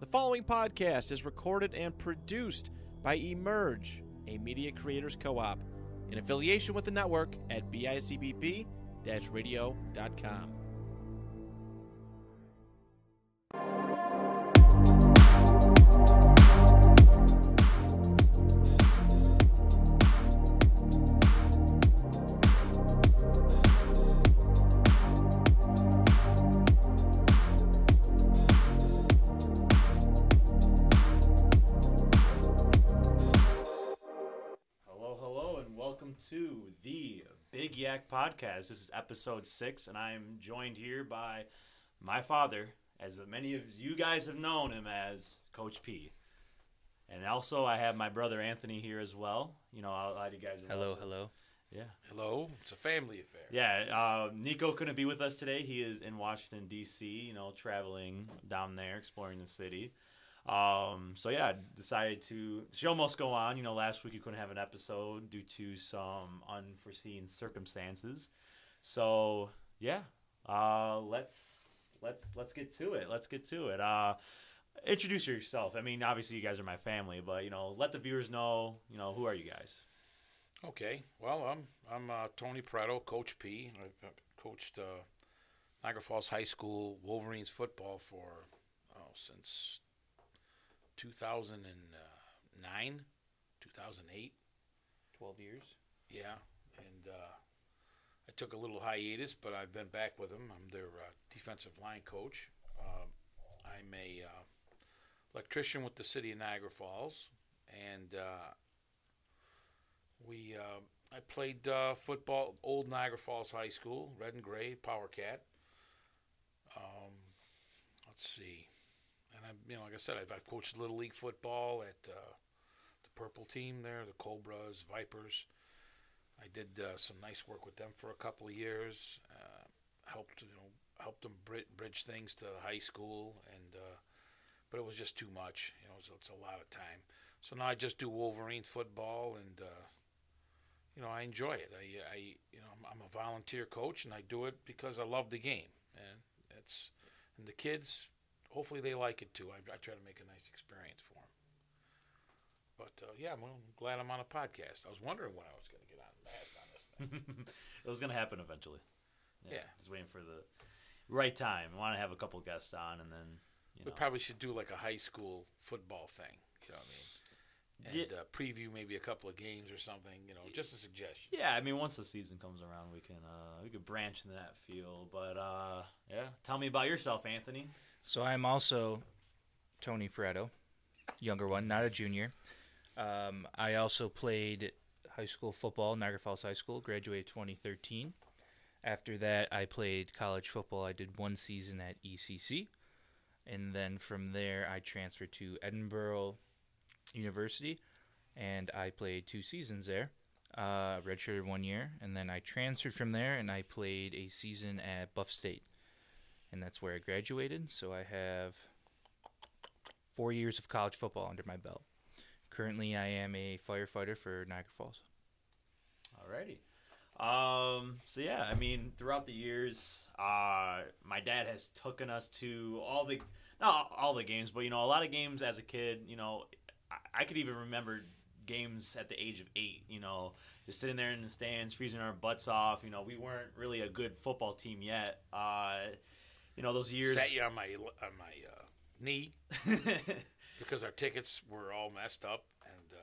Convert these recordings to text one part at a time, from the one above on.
The following podcast is recorded and produced by Emerge, a media creators co-op, in affiliation with the network at bicbp-radio.com. To the Big YAC podcast. This is episode 6, and I'm joined here by my father, as many of you guys have known him as Coach P. And also I have my brother Anthony here as well. You know, a lot of you guys are Hello. Yeah. Hello. It's a family affair. Yeah. Nico couldn't be with us today. He is in Washington D.C. You know, traveling down there, exploring the city. So yeah, I decided the show must go on. You know, last week you couldn't have an episode due to some unforeseen circumstances. So yeah, let's get to it. Introduce yourself. I mean, obviously you guys are my family, but you know, let the viewers know. You know, who are you guys? Okay. Well, I'm Tony Paretto, Coach P. I've coached Niagara Falls High School Wolverines football for since 2009, 2008. 12 years. Yeah, and I took a little hiatus, but I've been back with them. I'm their defensive line coach. I'm a electrician with the city of Niagara Falls, and I played football, old Niagara Falls High School, red and gray, Power Cat. Let's see. And like I said, I've coached Little League football at the purple team there, the Cobras, Vipers. I did some nice work with them for a couple of years. Helped them bridge things to high school, but it was just too much. You know, it's a lot of time. So now I just do Wolverines football, and I enjoy it. I'm a volunteer coach, and I do it because I love the game, and the kids. Hopefully they like it too. I try to make a nice experience for them. But I'm glad I'm on a podcast. I was wondering when I was going to get on this thing. It was going to happen eventually. Yeah. Just waiting for the right time. I want to have a couple guests on, and then we probably should do like a high school football thing. You know what I mean? And preview maybe a couple of games or something. You know, just a suggestion. Yeah, I mean, once the season comes around, we can branch into that field. But tell me about yourself, Anthony. So I'm also Tony Paretto, younger one, not a junior. I also played high school football, Niagara Falls High School, graduated 2013. After that, I played college football. I did one season at ECC. And then from there, I transferred to Edinburgh University, and I played 2 seasons there, redshirted 1 year. And then I transferred from there, and I played a season at Buff State. And that's where I graduated. So I have 4 years of college football under my belt. Currently, I am a firefighter for Niagara Falls. Alrighty. So yeah, I mean, throughout the years, my dad has taken us to not all the games, but a lot of games as a kid. I could even remember games at the age of 8. Just sitting there in the stands, freezing our butts off. We weren't really a good football team yet. Those years. Sat you on my knee because our tickets were all messed up, and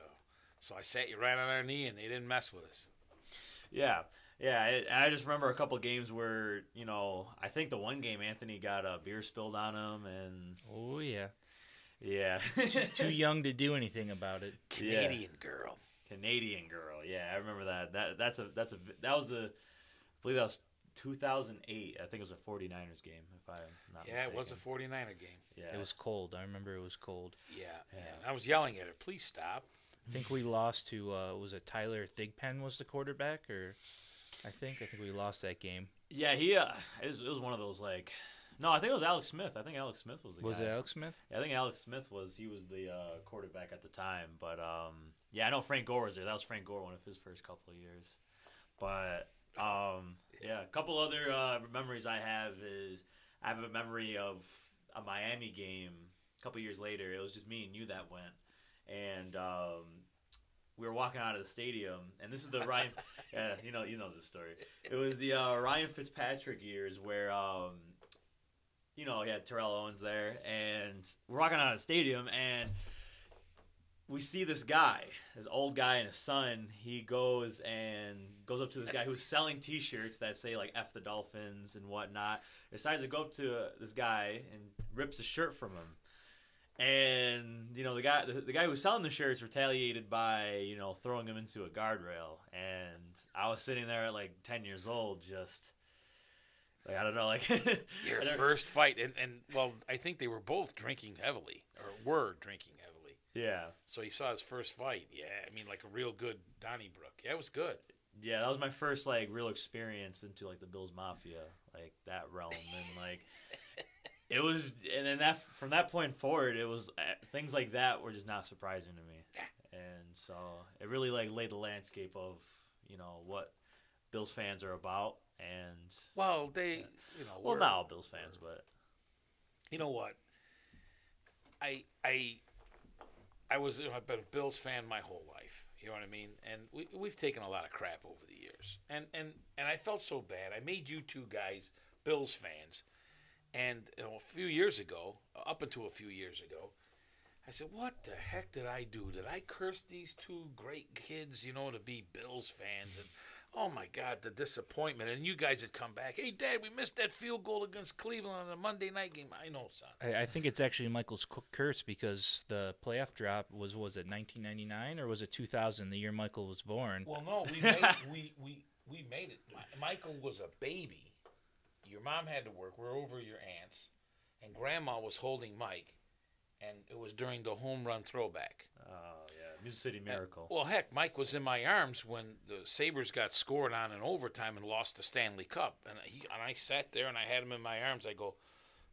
so I sat you right on our knee, and they didn't mess with us. Yeah. I just remember a couple games where I think the one game Anthony got a beer spilled on him, and oh yeah. Too young to do anything about it. Canadian girl. Yeah, I remember that. I believe that was 2008. I think it was a 49ers game, if I'm not mistaken. Yeah, it was a 49er game. Yeah. It was cold. I remember it was cold. Yeah. I was yelling at her, please stop. I think we lost to, was it Tyler Thigpen was the quarterback? I think we lost that game. Yeah, it was one of those, no, I think it was Alex Smith. I think Alex Smith was the guy. Was it Alex Smith? Yeah, I think Alex Smith was the quarterback at the time. But, I know Frank Gore was there. That was Frank Gore, one of his first couple of years. But, a couple other memories I have is I have a memory of a Miami game couple years later, it was just me and you that went, and we were walking out of the stadium, and this is the Ryan. Yeah, you know this story. It was the Ryan Fitzpatrick years where he had Terrell Owens there, and we're walking out of the stadium, and we see this guy, this old guy and his son. He goes up to this guy who's selling T-shirts that say like "F the Dolphins" and whatnot. Decides to go up to this guy and rips a shirt from him. And the guy who was selling the shirts retaliated by throwing him into a guardrail. And I was sitting there at like 10 years old, just like I don't know, like your first fight, and well, I think they were both drinking heavily, or were drinking heavily. Yeah. So he saw his first fight. Yeah, I mean, like a real good Donnybrook. Yeah, it was good. Yeah, that was my first like real experience into like the Bills Mafia, like that realm, and like it was, and then from that point forward, it was things like that were just not surprising to me, and so it really like laid the landscape of what Bills fans are about, and well, not all Bills fans, but you know what, I've been a Bills fan my whole life. You know what I mean? And we've taken a lot of crap over the years. And I felt so bad. I made you two guys Bills fans. And a few years ago, up until a few years ago, I said, what the heck did I do? Did I curse these two great kids, to be Bills fans? And oh, my God, the disappointment. And you guys had come back. Hey, Dad, we missed that field goal against Cleveland on a Monday night game. I know, son. I think it's actually Michael's curse because the playoff drop was it 1999 or was it 2000, the year Michael was born? Well, no, we made it. Michael was a baby. Your mom had to work. We're over your aunt's. And Grandma was holding Mike. And it was during the home run throwback. Oh, yeah. Music City Miracle. Well, heck, Mike was in my arms when the Sabres got scored on in overtime and lost the Stanley Cup. And I sat there and I had him in my arms. I go,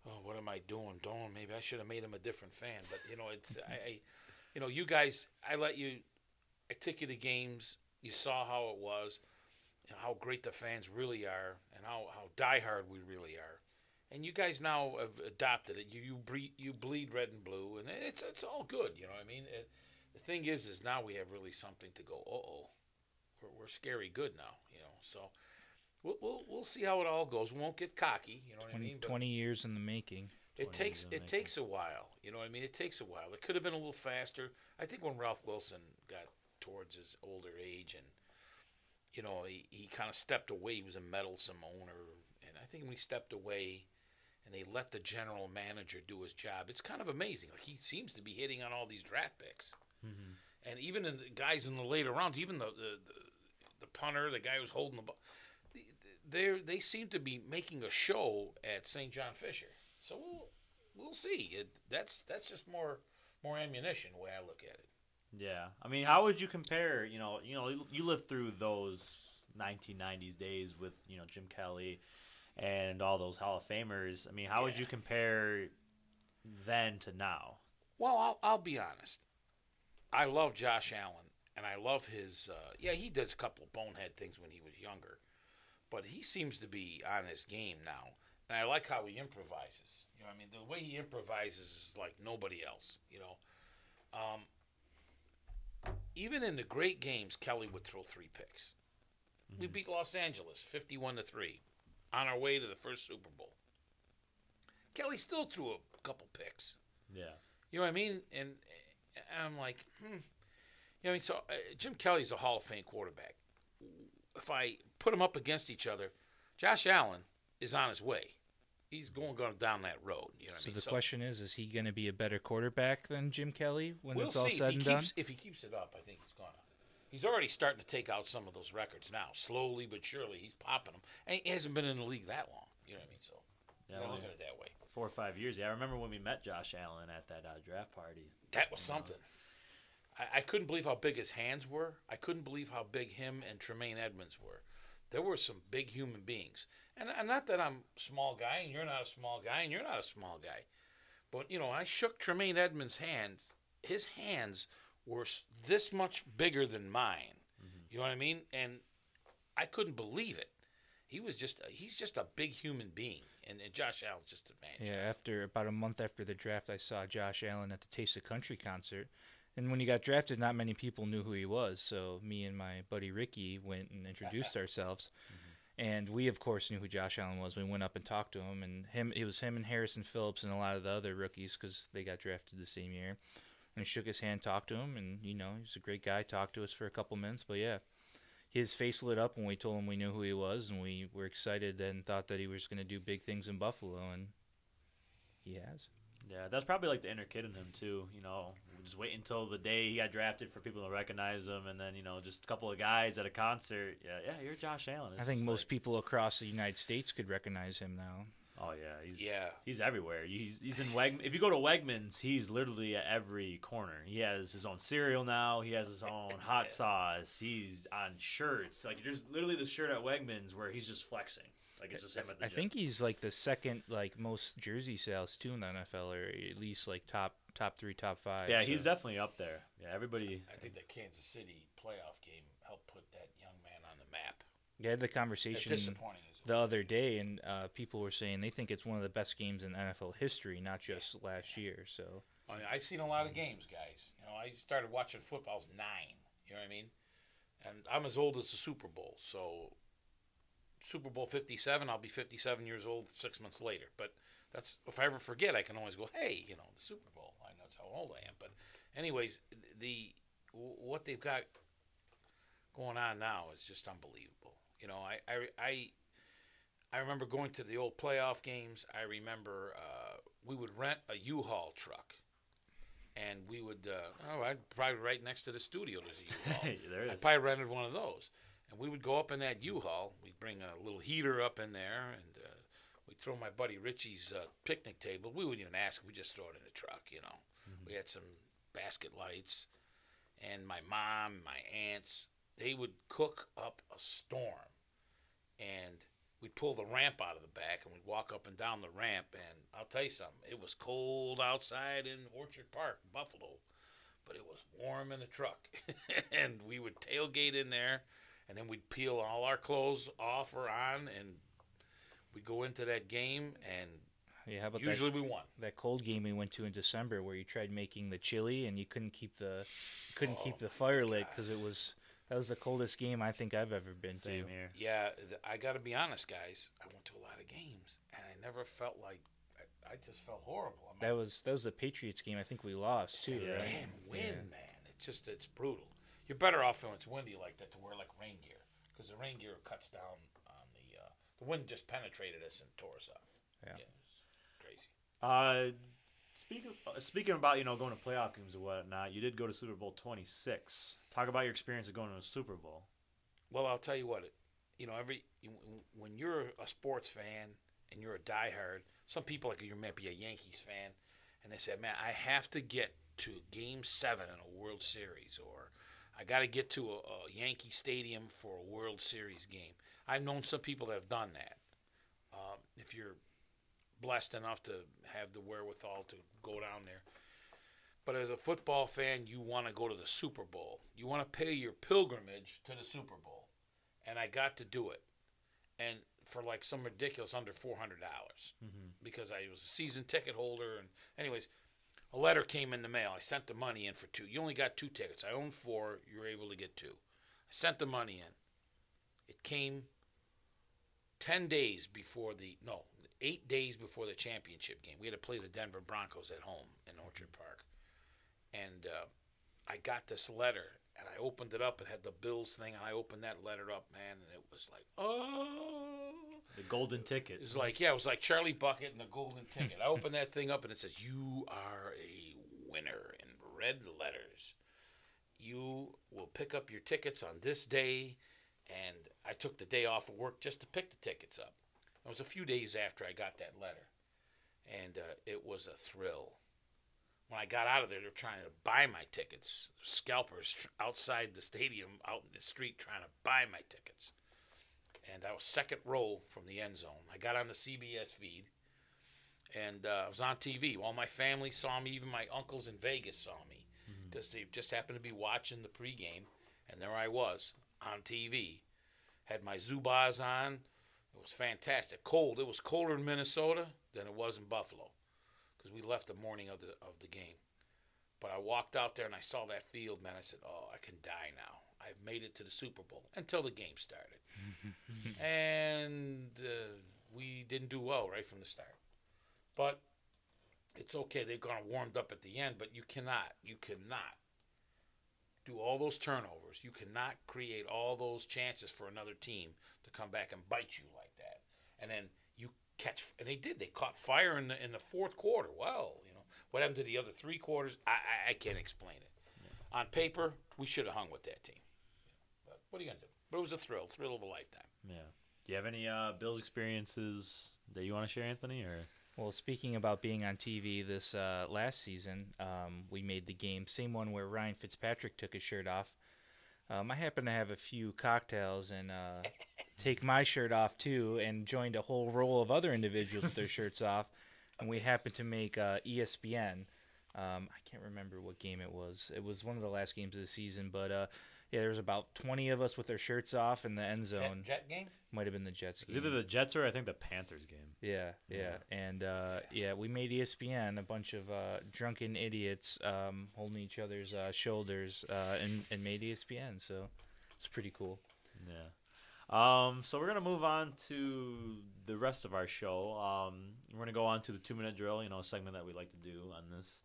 oh, what am I doing? Maybe I should have made him a different fan. But, it's you guys, I took you to games. You saw how it was, how great the fans really are, and how diehard we really are. And you guys now have adopted it. You bleed red and blue, and it's all good. You know what I mean? The thing is now we have really something to go. We're scary good now. So we'll see how it all goes. We won't get cocky. You know what I mean? 20 years in the making. It takes a while. You know what I mean? It takes a while. It could have been a little faster. I think when Ralph Wilson got towards his older age, and he kind of stepped away. He was a meddlesome owner, and I think when he stepped away. And they let the general manager do his job. It's kind of amazing. Like he seems to be hitting on all these draft picks, and even in the guys in the later rounds, even the punter, the guy who's holding the ball, they seem to be making a show at St. John Fisher. So we'll see. That's just more ammunition the way I look at it. Yeah, I mean, how would you compare? You lived through those 1990s days with Jim Kelly. And all those Hall of Famers. I mean, how would you compare then to now? Well, I'll be honest. I love Josh Allen, and I love his. He does a couple of bonehead things when he was younger, but he seems to be on his game now. And I like how he improvises. I mean, the way he improvises is like nobody else. Even in the great games, Kelly would throw 3 picks. We beat Los Angeles 51-3. On our way to the first Super Bowl. Kelly still threw a couple picks. Yeah. You know what I mean? And I'm like, so Jim Kelly's a Hall of Fame quarterback. If I put them up against each other, Josh Allen is on his way. He's going down that road. You know what I mean? The question is he going to be a better quarterback than Jim Kelly when we'll it's all see. said and done? If he keeps it up, I think he's going to. He's already starting to take out some of those records now. Slowly but surely, he's popping them. And he hasn't been in the league that long. You know what I mean? So, look at it that way. 4 or 5 years. Yeah, I remember when we met Josh Allen at that draft party. That was something. I couldn't believe how big his hands were. I couldn't believe how big him and Tremaine Edmonds were. There were some big human beings. And not that I'm a small guy, and you're not a small guy, and you're not a small guy. But, I shook Tremaine Edmonds' hands. His hands were this much bigger than mine. You know what I mean? And I couldn't believe it. He's just a big human being. And Josh Allen's just a man. Yeah, after about a month after the draft, I saw Josh Allen at the Taste of Country concert. And when he got drafted, not many people knew who he was. So me and my buddy Ricky went and introduced ourselves. And we, of course, knew who Josh Allen was. We went up and talked to him. And it was him and Harrison Phillips and a lot of the other rookies because they got drafted the same year. And he shook his hand, talked to him. And, you know, he's a great guy. Talked to us for a couple minutes. But, yeah, his face lit up when we told him we knew who he was. And we were excited and thought that he was going to do big things in Buffalo. And he has. Yeah, that's probably like the inner kid in him too. You know, just wait until the day he got drafted for people to recognize him, and then just a couple of guys at a concert. Yeah, you're Josh Allen. I think most people across the United States could recognize him now. Oh yeah, he's everywhere. He's in Wegmans. If you go to Wegmans, he's literally at every corner. He has his own cereal now. He has his own hot sauce. He's on shirts. Like there's literally this shirt at Wegmans where he's just flexing. Like it's just him at the I gym. think he's like the second most jersey sales too in the NFL, or at least like top 3, top 5. Yeah, he's definitely up there. Yeah, everybody. I think the Kansas City playoff game helped put that young man on the map. Yeah, I had the conversation the other day, and people were saying they think it's one of the best games in NFL history, not just last year. So I mean, I've seen a lot of games, guys. I started watching football. I was 9. You know what I mean? And I'm as old as the Super Bowl. So Super Bowl 57, I'll be 57 years old 6 months later. But that's if I ever forget, I can always go, hey, the Super Bowl. I know that's how old I am. But anyways, what they've got going on now is just unbelievable. I remember going to the old playoff games. I remember we would rent a U-Haul truck. And we would, I'd probably right next to the studio there's a U-Haul. There is. I probably rented one of those. And we would go up in that U-Haul. We'd bring a little heater up in there, and we'd throw my buddy Richie's picnic table. We wouldn't even ask. We'd just throw it in the truck, Mm-hmm. We had some basket lights. And my mom, my aunts, they would cook up a storm. And we'd pull the ramp out of the back, and we'd walk up and down the ramp. And I'll tell you something. It was cold outside in Orchard Park, Buffalo. But it was warm in the truck. And we would tailgate in there. And then we'd peel all our clothes off or on, and we'd go into that game, and how about usually we won. That cold game we went to in December, where you tried making the chili and you couldn't keep the fire lit because that was the coldest game I think I've ever been Same to. here. Yeah, I got to be honest, guys. I went to a lot of games, and I never felt like I just felt horrible. That was the Patriots game. I think we lost too. Yeah. Right? Damn wind, man! It's brutal. You're better off when it's windy like that to wear like rain gear, because the rain gear cuts down on the wind just penetrated us and tore us up. Yeah, it's crazy. Speaking about going to playoff games and whatnot, you did go to Super Bowl 26. Talk about your experience of going to a Super Bowl. Well, I'll tell you what. When you're a sports fan and you're a diehard, some people like you might be a Yankees fan, and they say, "Man, I have to get to Game 7 in a World Series," or I got to get to a Yankee Stadium for a World Series game. I've known some people that have done that. If you're blessed enough to have the wherewithal to go down there. But as a football fan, you want to go to the Super Bowl. You want to pay your pilgrimage to the Super Bowl. And I got to do it. And for like some ridiculous under $400 because I was a season ticket holder. And anyways, a letter came in the mail. I sent the money in for 2. You only got 2 tickets. I owned 4. You were able to get 2. I sent the money in. It came 8 days before the championship game. We had to play the Denver Broncos at home in Orchard Park. And I got this letter, and I opened it up. It had the Bills thing, and I opened that letter up, man, and it was like, oh. The golden ticket. It was like Charlie Bucket and the golden ticket. I opened that thing up, and it says, "You are a winner," in red letters. You will pick up your tickets on this day. And I took the day off of work just to pick the tickets up. It was a few days after I got that letter. And it was a thrill. When I got out of there, they were trying to buy my tickets. Scalpers outside the stadium, out in the street, trying to buy my tickets. And I was second row from the end zone. I got on the CBS feed. And I was on TV. All my family saw me. Even my uncles in Vegas saw me. Because they just happened to be watching the pregame. And there I was on TV. Had my Zubaz on. It was fantastic. Cold. It was colder in Minnesota than it was in Buffalo because we left the morning of the game. But I walked out there and I saw that field, man. I said, oh, I can die now. I've made it to the Super Bowl until the game started. And we didn't do well right from the start. But it's okay. They've gone warmed up at the end, but you cannot do all those turnovers. You cannot create all those chances for another team to come back and bite you like that. And then you catch, and they did. They caught fire in the fourth quarter. Well, what happened to the other 3 quarters? I can't explain it. Yeah. On paper, we should have hung with that team. But what are you gonna do? But it was a thrill of a lifetime. Yeah. Do you have any Bills experiences that you want to share, Anthony? Or Well, speaking about being on TV this last season, we made the game, same one where Ryan Fitzpatrick took his shirt off. I happened to have a few cocktails and take my shirt off too, and joined a whole row of other individuals with their shirts off, and we happened to make ESPN. I can't remember what game it was. It was one of the last games of the season, but yeah, there was about 20 of us with their shirts off in the end zone. Jet game? Might have been the Jets game. It's either the Jets or I think the Panthers game. Yeah. And we made ESPN, a bunch of drunken idiots holding each other's shoulders and made ESPN. So it's pretty cool. Yeah. So we're going to move on to the rest of our show. We're going to go on to the 2-minute drill, a segment that we like to do on this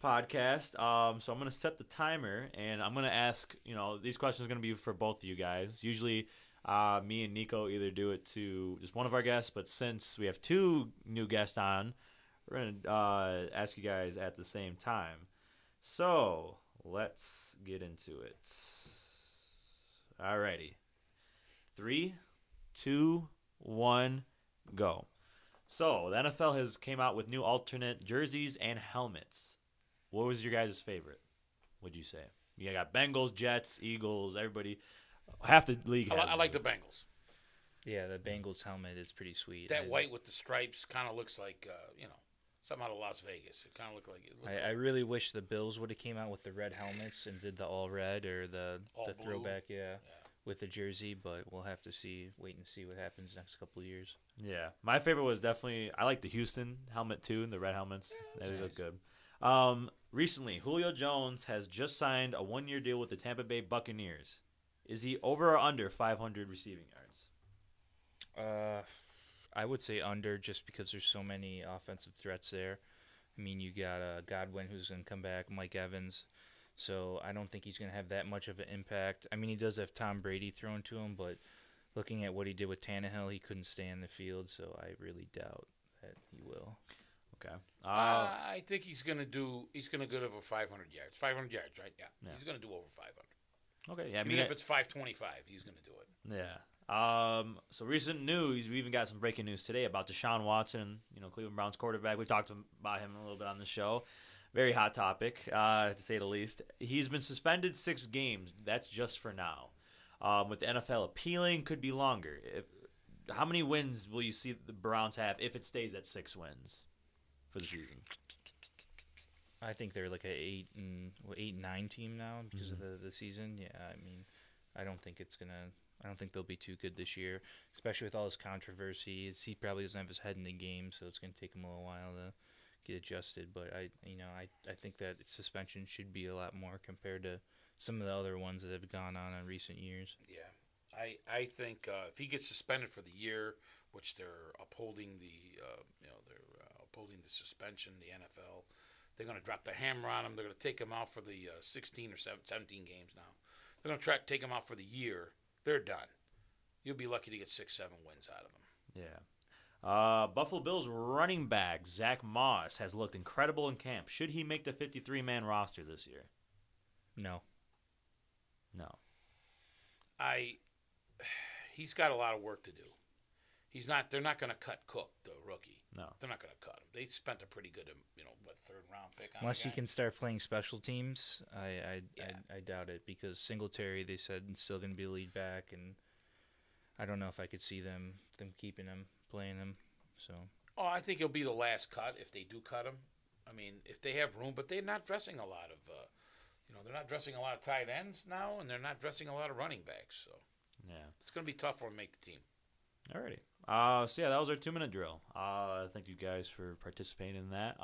podcast. So I'm going to set the timer, and I'm going to ask, these questions are going to be for both of you guys. Usually me and Nico either do it to just one of our guests, but since we have 2 new guests on, we're going to ask you guys at the same time. So let's get into it. Alrighty. 3, 2, 1, go. So the NFL has came out with new alternate jerseys and helmets. What was your guys' favorite? Would you say? You got Bengals, Jets, Eagles, everybody. Half the league has I like the Bengals. Yeah, the Bengals helmet is pretty sweet. That white with the stripes kind of looks like, something out of Las Vegas. It kind of looked like it. I really wish the Bills would have came out with the red helmets and did the all red or the throwback, with the jersey. But we'll have to wait and see what happens next couple of years. Yeah, my favorite was definitely, I like the Houston helmet too, the red helmets. They look good. Recently, Julio Jones has just signed a 1-year deal with the Tampa Bay Buccaneers. Is he over or under 500 receiving yards? I would say under, just because there's so many offensive threats there. I mean, you got Godwin, who's going to come back, Mike Evans. So I don't think he's going to have that much of an impact. I mean, he does have Tom Brady thrown to him, but looking at what he did with Tannehill, he couldn't stay in the field, so I really doubt that he will. Okay. I think he's going to go over 500 yards. 500 yards, right? Yeah. He's going to do over 500. Okay. Yeah. Even if it's 525, he's going to do it. Yeah. So recent news, we even got some breaking news today about Deshaun Watson, Cleveland Browns quarterback. We talked about him a little bit on the show. Very hot topic, to say the least. He's been suspended 6 games. That's just for now. With the NFL appealing, could be longer. How many wins will you see the Browns have if it stays at 6 wins for the season? I think they're like a 8-9 team now because of the season. Yeah, I mean, I don't think they'll be too good this year, especially with all his controversies. He probably doesn't have his head in the game, so it's going to take him a little while to get adjusted. But I think that suspension should be a lot more compared to some of the other ones that have gone on in recent years. Yeah, I think if he gets suspended for the year, which they're upholding the suspension, the NFL, they're going to drop the hammer on him. They're going to take him out for the 16 or 17 games now. They're going to try to take him out for the year. They're done. You'll be lucky to get 6-7 wins out of him. Yeah. Buffalo Bills running back Zach Moss has looked incredible in camp. Should he make the 53-man roster this year? No. He's got a lot of work to do. They're not going to cut Cook, the rookie. No. They're not going to cut him. They spent a pretty good, 3rd-round pick on Unless the he guy. can start playing special teams, I doubt it, because Singletary, they said, is still going to be the lead back, and I don't know if I could see them keeping him, playing him. So. Oh, I think he'll be the last cut if they do cut him. I mean, if they have room, but they're not dressing a lot of, they're not dressing a lot of tight ends now, and they're not dressing a lot of running backs. So yeah, it's going to be tough for him to make the team. Alrighty. So yeah, that was our 2-minute drill. Thank you guys for participating in that.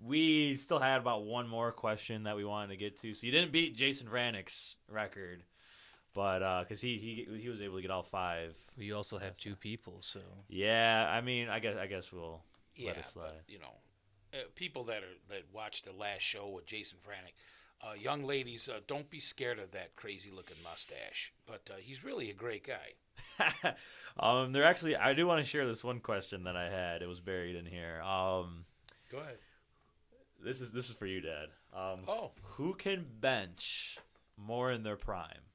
We still had about one more question that we wanted to get to. So you didn't beat Jason Vranick's record, but because he was able to get all 5. We also have 2 people, so Yeah, I mean, I guess we'll let it slide. But people that watched the last show with Jason Vranick, young ladies, don't be scared of that crazy looking mustache. But he's really a great guy. There actually, I do want to share this one question that I had. It was buried in here. Go ahead. This is for you, Dad. Who can bench more in their prime?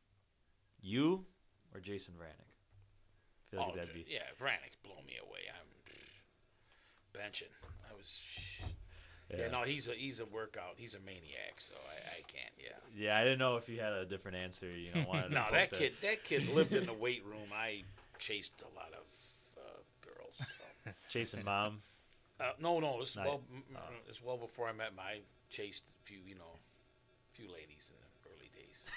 You or Jason Vranick? I feel like that'd be... Yeah, Vranick blew me away. I'm benching. I was... Yeah, no, he's a workout. He's a maniac, so I can't, Yeah, I didn't know if you had a different answer, wanted No, to that kid lived in the weight room. I chased a lot of girls. So. Chasing mom? No, this is well before I met him. I chased a few ladies in the early days.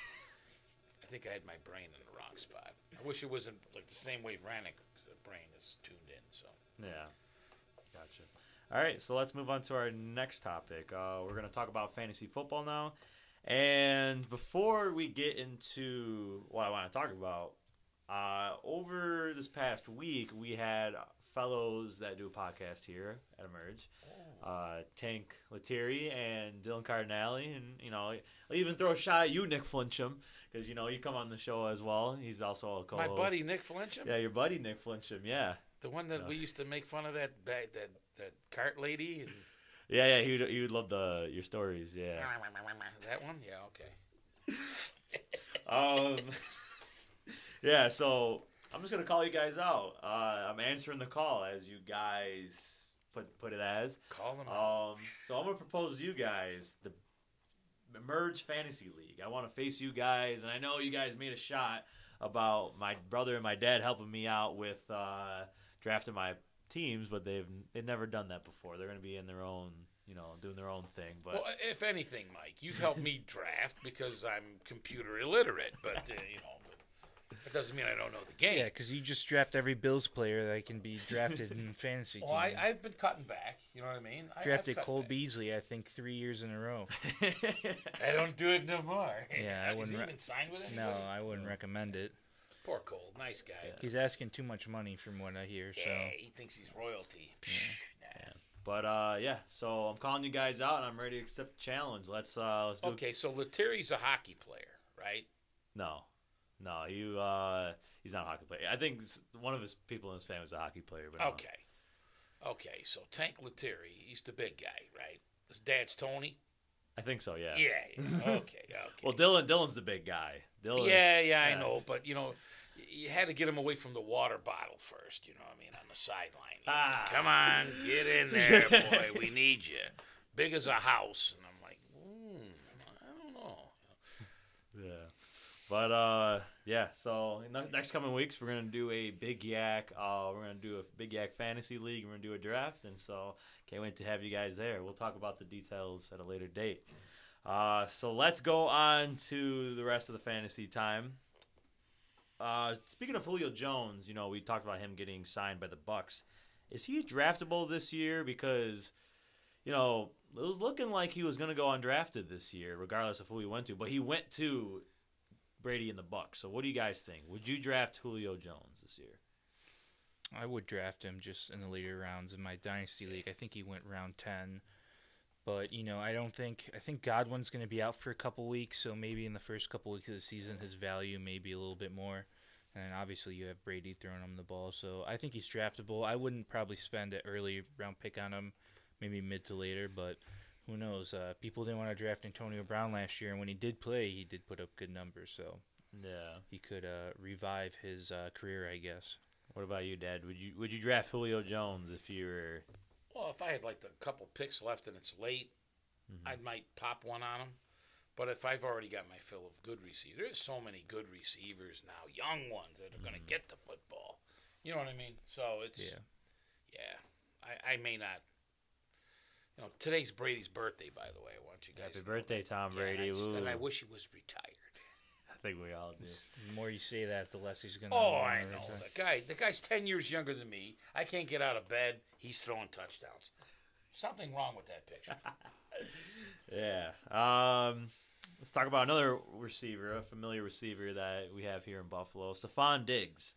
I think I had my brain in the wrong spot. I wish it wasn't like the same way Vranick's brain is tuned in. So yeah, gotcha. All right, so let's move on to our next topic. We're going to talk about fantasy football now. And before we get into what I want to talk about, over this past week, we had fellows that do a podcast here at Emerge, Tank Lettieri and Dylan Cardinale. And, I'll even throw a shot at you, Nick Flincham, because, you come on the show as well. He's also a co-host. My buddy, Nick Flincham? Yeah, your buddy, Nick Flincham, yeah. The one that we used to make fun of that cart lady? And... Yeah, he would love your stories, yeah. That one? Yeah, okay. Yeah, so I'm just going to call you guys out. I'm answering the call as you guys put it as. Call them out. So I'm going to propose to you guys the Emerge Fantasy League. I want to face you guys, and I know you guys made a shot about my brother and my dad helping me out with drafting my teams, but they've never done that before. They're going to be in their own, doing their own thing. But well, if anything, Mike, you've helped me draft because I'm computer illiterate, but that doesn't mean I don't know the game. Yeah, because you just draft every Bills player that can be drafted in fantasy team. Well, I've been cutting back. You know what I mean? Drafted Cole Beasley, I think, 3 years in a row. I don't do it no more. Yeah, I wouldn't. Is he even signed with it? No, I wouldn't recommend it. Poor Cole, nice guy. Yeah. He's asking too much money from what I hear. So he thinks he's royalty. Yeah. But so I'm calling you guys out, and I'm ready to accept the challenge. Let's do. Okay, so Lettieri's a hockey player, right? No, he's not a hockey player. I think one of his people in his family is a hockey player. But Okay, so Tank Lettieri, he's the big guy, right? His dad's Tony? I think so, yeah. Yeah, okay. Well, Dylan's the big guy. Yeah, I know, but, you had to get him away from the water bottle first, you know what I mean, on the sideline. Come on, get in there, boy, we need you. Big as a house. And I'm like, I don't know. Yeah. But, so next coming weeks, we're going to do a Big YAC. We're going to do a Big YAC Fantasy League. We're going to do a draft. And so can't wait to have you guys there. We'll talk about the details at a later date. So let's go on to the rest of the fantasy time. Speaking of Julio Jones, we talked about him getting signed by the Bucks. Is he draftable this year? Because, it was looking like he was going to go undrafted this year, regardless of who he went to. But he went to Brady and the Bucks. So what do you guys think? Would you draft Julio Jones this year? I would draft him just in the later rounds in my Dynasty League. I think he went round 10. But, I think Godwin's going to be out for a couple weeks, so maybe in the first couple weeks of the season his value may be a little bit more. And obviously you have Brady throwing him the ball, so I think he's draftable. I wouldn't probably spend an early round pick on him, maybe mid to later, but who knows? People didn't want to draft Antonio Brown last year, and when he did play, he did put up good numbers, so yeah, he could revive his career, I guess. What about you, Dad? Would you draft Julio Jones if you were? Well, if I had like a couple picks left and it's late, I might pop one on him. But if I've already got my fill of good receivers, there's so many good receivers now, young ones that are going to get the football. You know what I mean? So it's I may not. Today's Brady's birthday, by the way. I want you guys. Happy birthday, Tom Brady! And I wish he was retired. think we all do. The more you say that, the less he's gonna. Oh, I know. The guy's 10 years younger than me. I can't get out of bed. He's throwing touchdowns. Something wrong with that picture. Yeah. Let's talk about another receiver, a familiar receiver that we have here in Buffalo, Stephon Diggs.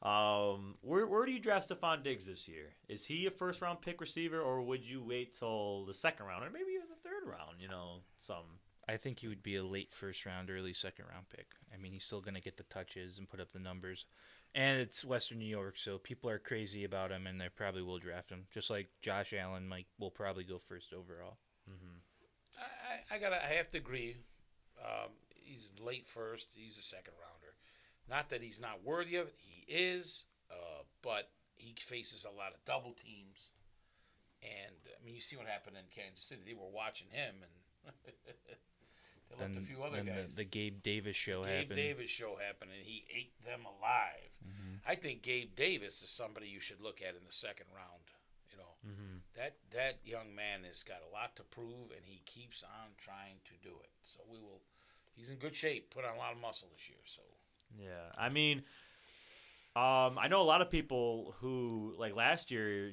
Where do you draft Stephon Diggs this year? Is he a first-round pick receiver, or would you wait till the second round, or maybe even the third round? I think he would be a late first round, early second round pick. I mean, he's still going to get the touches and put up the numbers. And it's Western New York, so people are crazy about him, and they probably will draft him. Just like Josh Allen will probably go first overall. Mm-hmm. I have to agree. He's late first. He's a second rounder. Not that he's not worthy of it. He is, but he faces a lot of double teams. And, I mean, you see what happened in Kansas City. They were watching him, and they left a few other guys. The Gabe Davis show happened. Gabe Davis show happened, and he ate them alive. Mm-hmm. I think Gabe Davis is somebody you should look at in the second round. That young man has got a lot to prove, and he keeps on trying to do it. So he's in good shape. Put on a lot of muscle this year. So yeah, I mean, I know a lot of people who, like last year,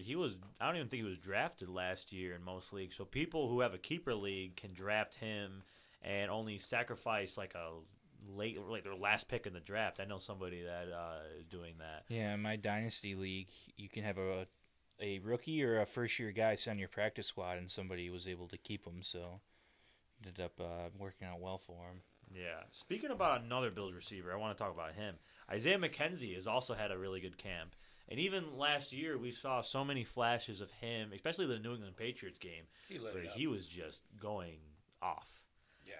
I don't even think he was drafted last year in most leagues. So people who have a keeper league can draft him and only sacrifice like their last pick in the draft. I know somebody that is doing that. Yeah, in my dynasty league, you can have a rookie or a first-year guy send your practice squad, and somebody was able to keep him, so ended up working out well for him. Yeah. Speaking about another Bills receiver, I want to talk about him. Isaiah McKenzie has also had a really good camp. And even last year, we saw so many flashes of him, especially the New England Patriots game, where he was just going off. Yeah.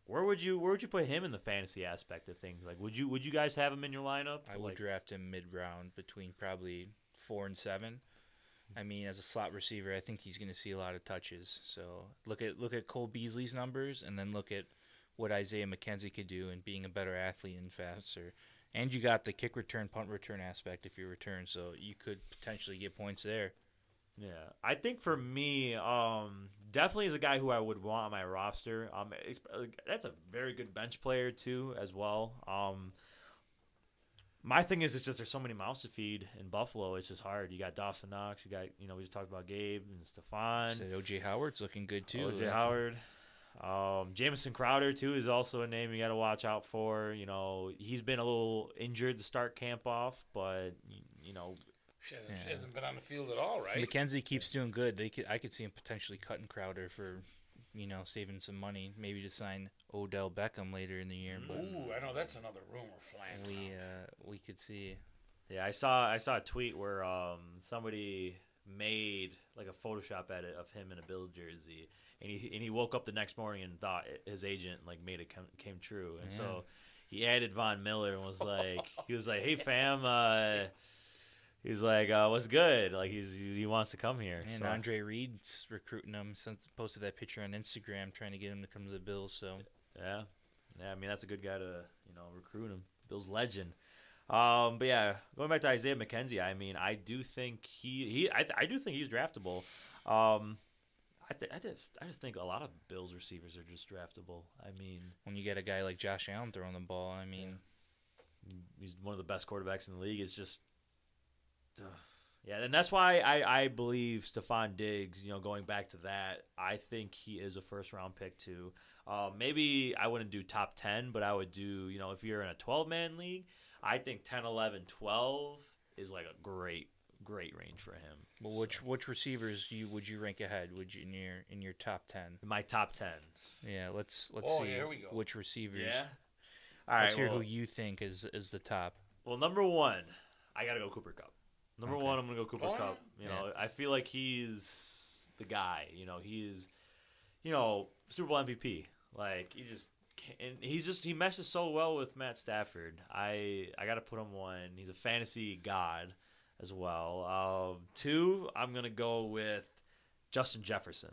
Where would you put him in the fantasy aspect of things? Like, would you guys have him in your lineup? I would draft him mid-round between probably 4 and 7. I mean, as a slot receiver, I think he's going to see a lot of touches. So look at Cole Beasley's numbers, and then look at what Isaiah McKenzie could do and being a better athlete and faster. And you got the kick return, punt return aspect if you return, so you could potentially get points there. Yeah, I think for me, definitely is a guy who I would want on my roster. That's a very good bench player too, as well. My thing is, it's just there's so many mouths to feed in Buffalo. It's just hard. You got Dawson Knox. You got we just talked about Gabe and Stephon. Said O.J. Howard's looking good too. O.J. Howard. Jamison Crowder too is also a name you got to watch out for. He's been a little injured to start camp off, but She hasn't been on the field at all, right? McKenzie keeps doing good. I could see him potentially cutting Crowder for, saving some money, maybe to sign Odell Beckham later in the year. But Ooh, I know that's another rumor flying. We could see. Yeah, I saw a tweet where somebody made like a Photoshop edit of him in a Bills jersey, and he woke up the next morning and thought his agent made it came true, and so he added Von Miller and was like, hey fam. He's like, what's good? Like, he wants to come here. And Andre Reed's recruiting him. Posted that picture on Instagram trying to get him to come to the Bills. So yeah. I mean, that's a good guy to recruit him. Bills legend. But yeah, going back to Isaiah McKenzie, I mean, I do think I do think he's draftable. I just think a lot of Bills receivers are just draftable. I mean, when you get a guy like Josh Allen throwing the ball, I mean, he's one of the best quarterbacks in the league. It's just. Yeah, and that's why I believe Stephon Diggs, going back to that, I think he is a first-round pick too. Maybe I wouldn't do top 10, but I would do, if you're in a 12-man league, I think 10, 11, 12 is like a great range for him. Well, which receivers would you rank ahead? Would you in your top 10? My top 10. Yeah, let's see. Here we go. Which receivers. Yeah. All right. Let's hear who you think is the top. Well, number 1, I got to go Cooper Kupp. Number 1, I'm going to go Cooper Kupp. I feel like he's the guy. He's, Super Bowl MVP. Like, he meshes so well with Matt Stafford. I got to put him 1. He's a fantasy god as well. 2, I'm going to go with Justin Jefferson.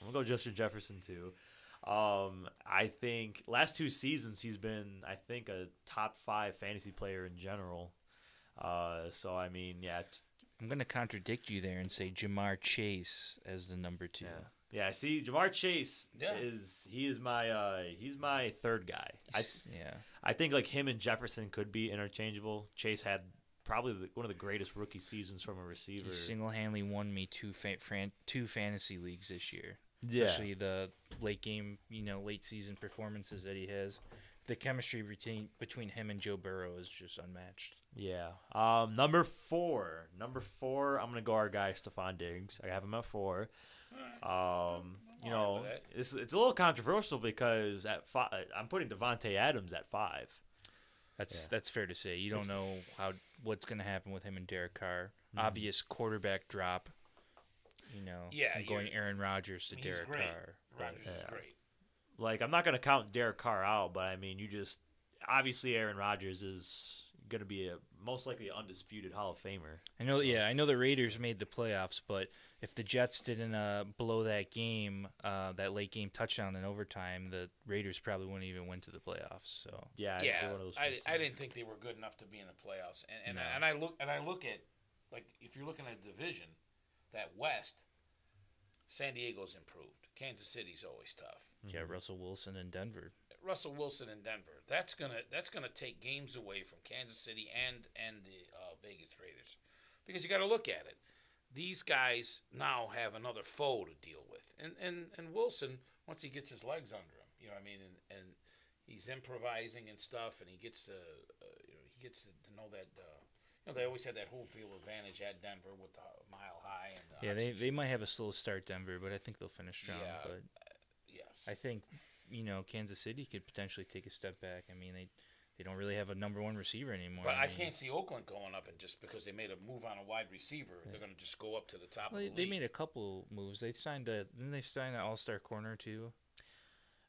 I'm going to go Justin Jefferson too. I think last 2 seasons he's been, a top 5 fantasy player in general. So I mean, yeah. I'm going to contradict you there and say Jamar Chase as the number 2. Yeah, see, Jamar Chase Yeah. he's my third guy. I think like him and Jefferson could be interchangeable. Chase had probably one of the greatest rookie seasons from a receiver. He single-handedly won me two fantasy leagues this year. Yeah. Especially the late game, late season performances that he has. The chemistry between him and Joe Burrow is just unmatched. Yeah. Number four, I'm gonna go our guy Stephon Diggs. I have him at 4. It's a little controversial because at 5, I'm putting Devontae Adams at 5. That's fair to say. You don't know what's going to happen with him and Derek Carr. Obvious quarterback drop. From going Aaron Rodgers to Derek Carr. Rodgers is great. Like, I'm not going to count Derek Carr out, but I mean, obviously Aaron Rodgers is going to be most likely an undisputed Hall of Famer. I know the Raiders made the playoffs, but if the Jets didn't blow that game, that late game touchdown in overtime, the Raiders probably wouldn't even win to the playoffs. So I didn't think they were good enough to be in the playoffs, and I look at, like, if you're looking at a division, that West, San Diego's improved. Kansas City's always tough. Yeah, Russell Wilson in Denver. That's gonna take games away from Kansas City and the Vegas Raiders, because you got to look at it. These guys now have another foe to deal with, and Wilson, once he gets his legs under him, and he's improvising and stuff, and he gets to know that. They always had that home field advantage at Denver with the mile high. And they might have a slow start, Denver, but I think they'll finish strong. Yeah, but yes, I think Kansas City could potentially take a step back. I mean, they don't really have a number 1 receiver anymore. But I can't see Oakland going up, and just because they made a move on a wide receiver, they're going to just go up to the top of the league. They made a couple moves. Didn't they sign an all-star corner too?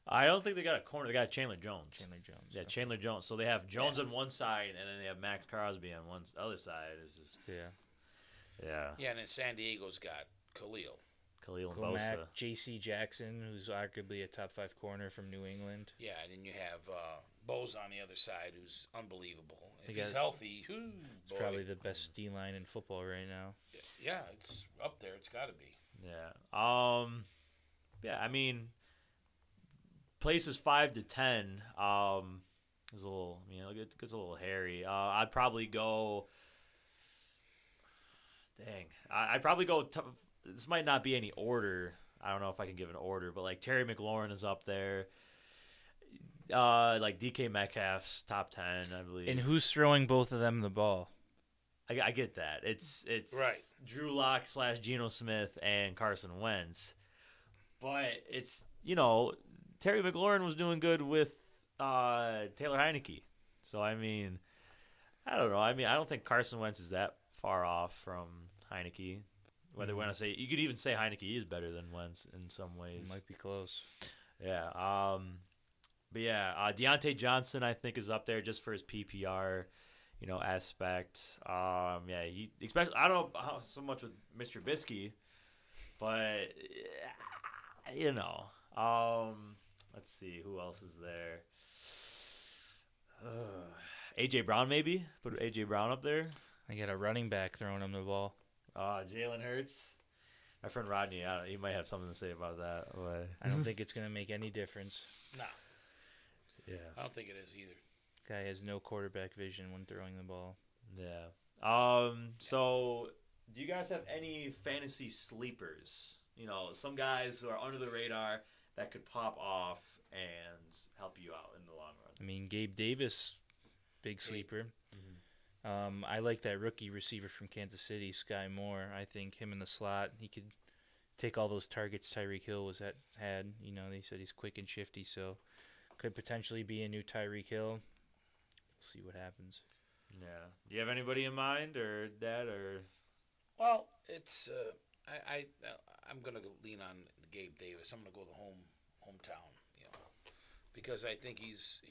I don't think they got a corner. They got Chandler Jones. Yeah, Chandler Jones. So they have Jones on one side, and then they have Max Crosby on one other side. It's just yeah. And then San Diego's got Khalil and Bosa. J.C. Jackson, who's arguably a top 5 corner from New England. Yeah, and then you have Bosa on the other side, who's unbelievable. If he's healthy, it's probably the best D-line in football right now. Yeah, it's up there. It's got to be. Yeah. I mean, places 5 to 10 is a little. It gets a little hairy. I'd probably go. Dang, I'd probably go. This might not be any order. I don't know if I can give an order, but like Terry McLaurin is up there. Like DK Metcalf's top 10, I believe. And who's throwing both of them the ball? I get that. It's right. Drew Lock / Geno Smith and Carson Wentz, but it's Terry McLaurin was doing good with Taylor Heineke. So I mean, I don't know. I mean, I don't think Carson Wentz is that far off from Heineke. Whether we want to say, you could even say Heineke is better than Wentz in some ways. It might be close. Yeah. But yeah, Deontay Johnson I think is up there just for his PPR, aspect. Yeah, he especially I don't know how so much with Mr. Trubisky, but let's see who else is there. AJ Brown maybe put AJ Brown up there. I got a running back throwing him the ball. Jalen Hurts. My friend Rodney, he might have something to say about that. But I don't think it's going to make any difference. No. Yeah. I don't think it is either. Guy has no quarterback vision when throwing the ball. Yeah. So, do you guys have any fantasy sleepers? Some guys who are under the radar that could pop off and help you out in the long run. I mean, Gabe Davis, big sleeper. Mm-hmm. I like that rookie receiver from Kansas City, Sky Moore. I think him in the slot, he could take all those targets Tyreek Hill had. They said he's quick and shifty, so could potentially be a new Tyreek Hill. We'll see what happens. Yeah. Do you have anybody in mind, or that, or? Well, it's I'm gonna lean on Gabe Davis. I'm gonna go the hometown, because I think he's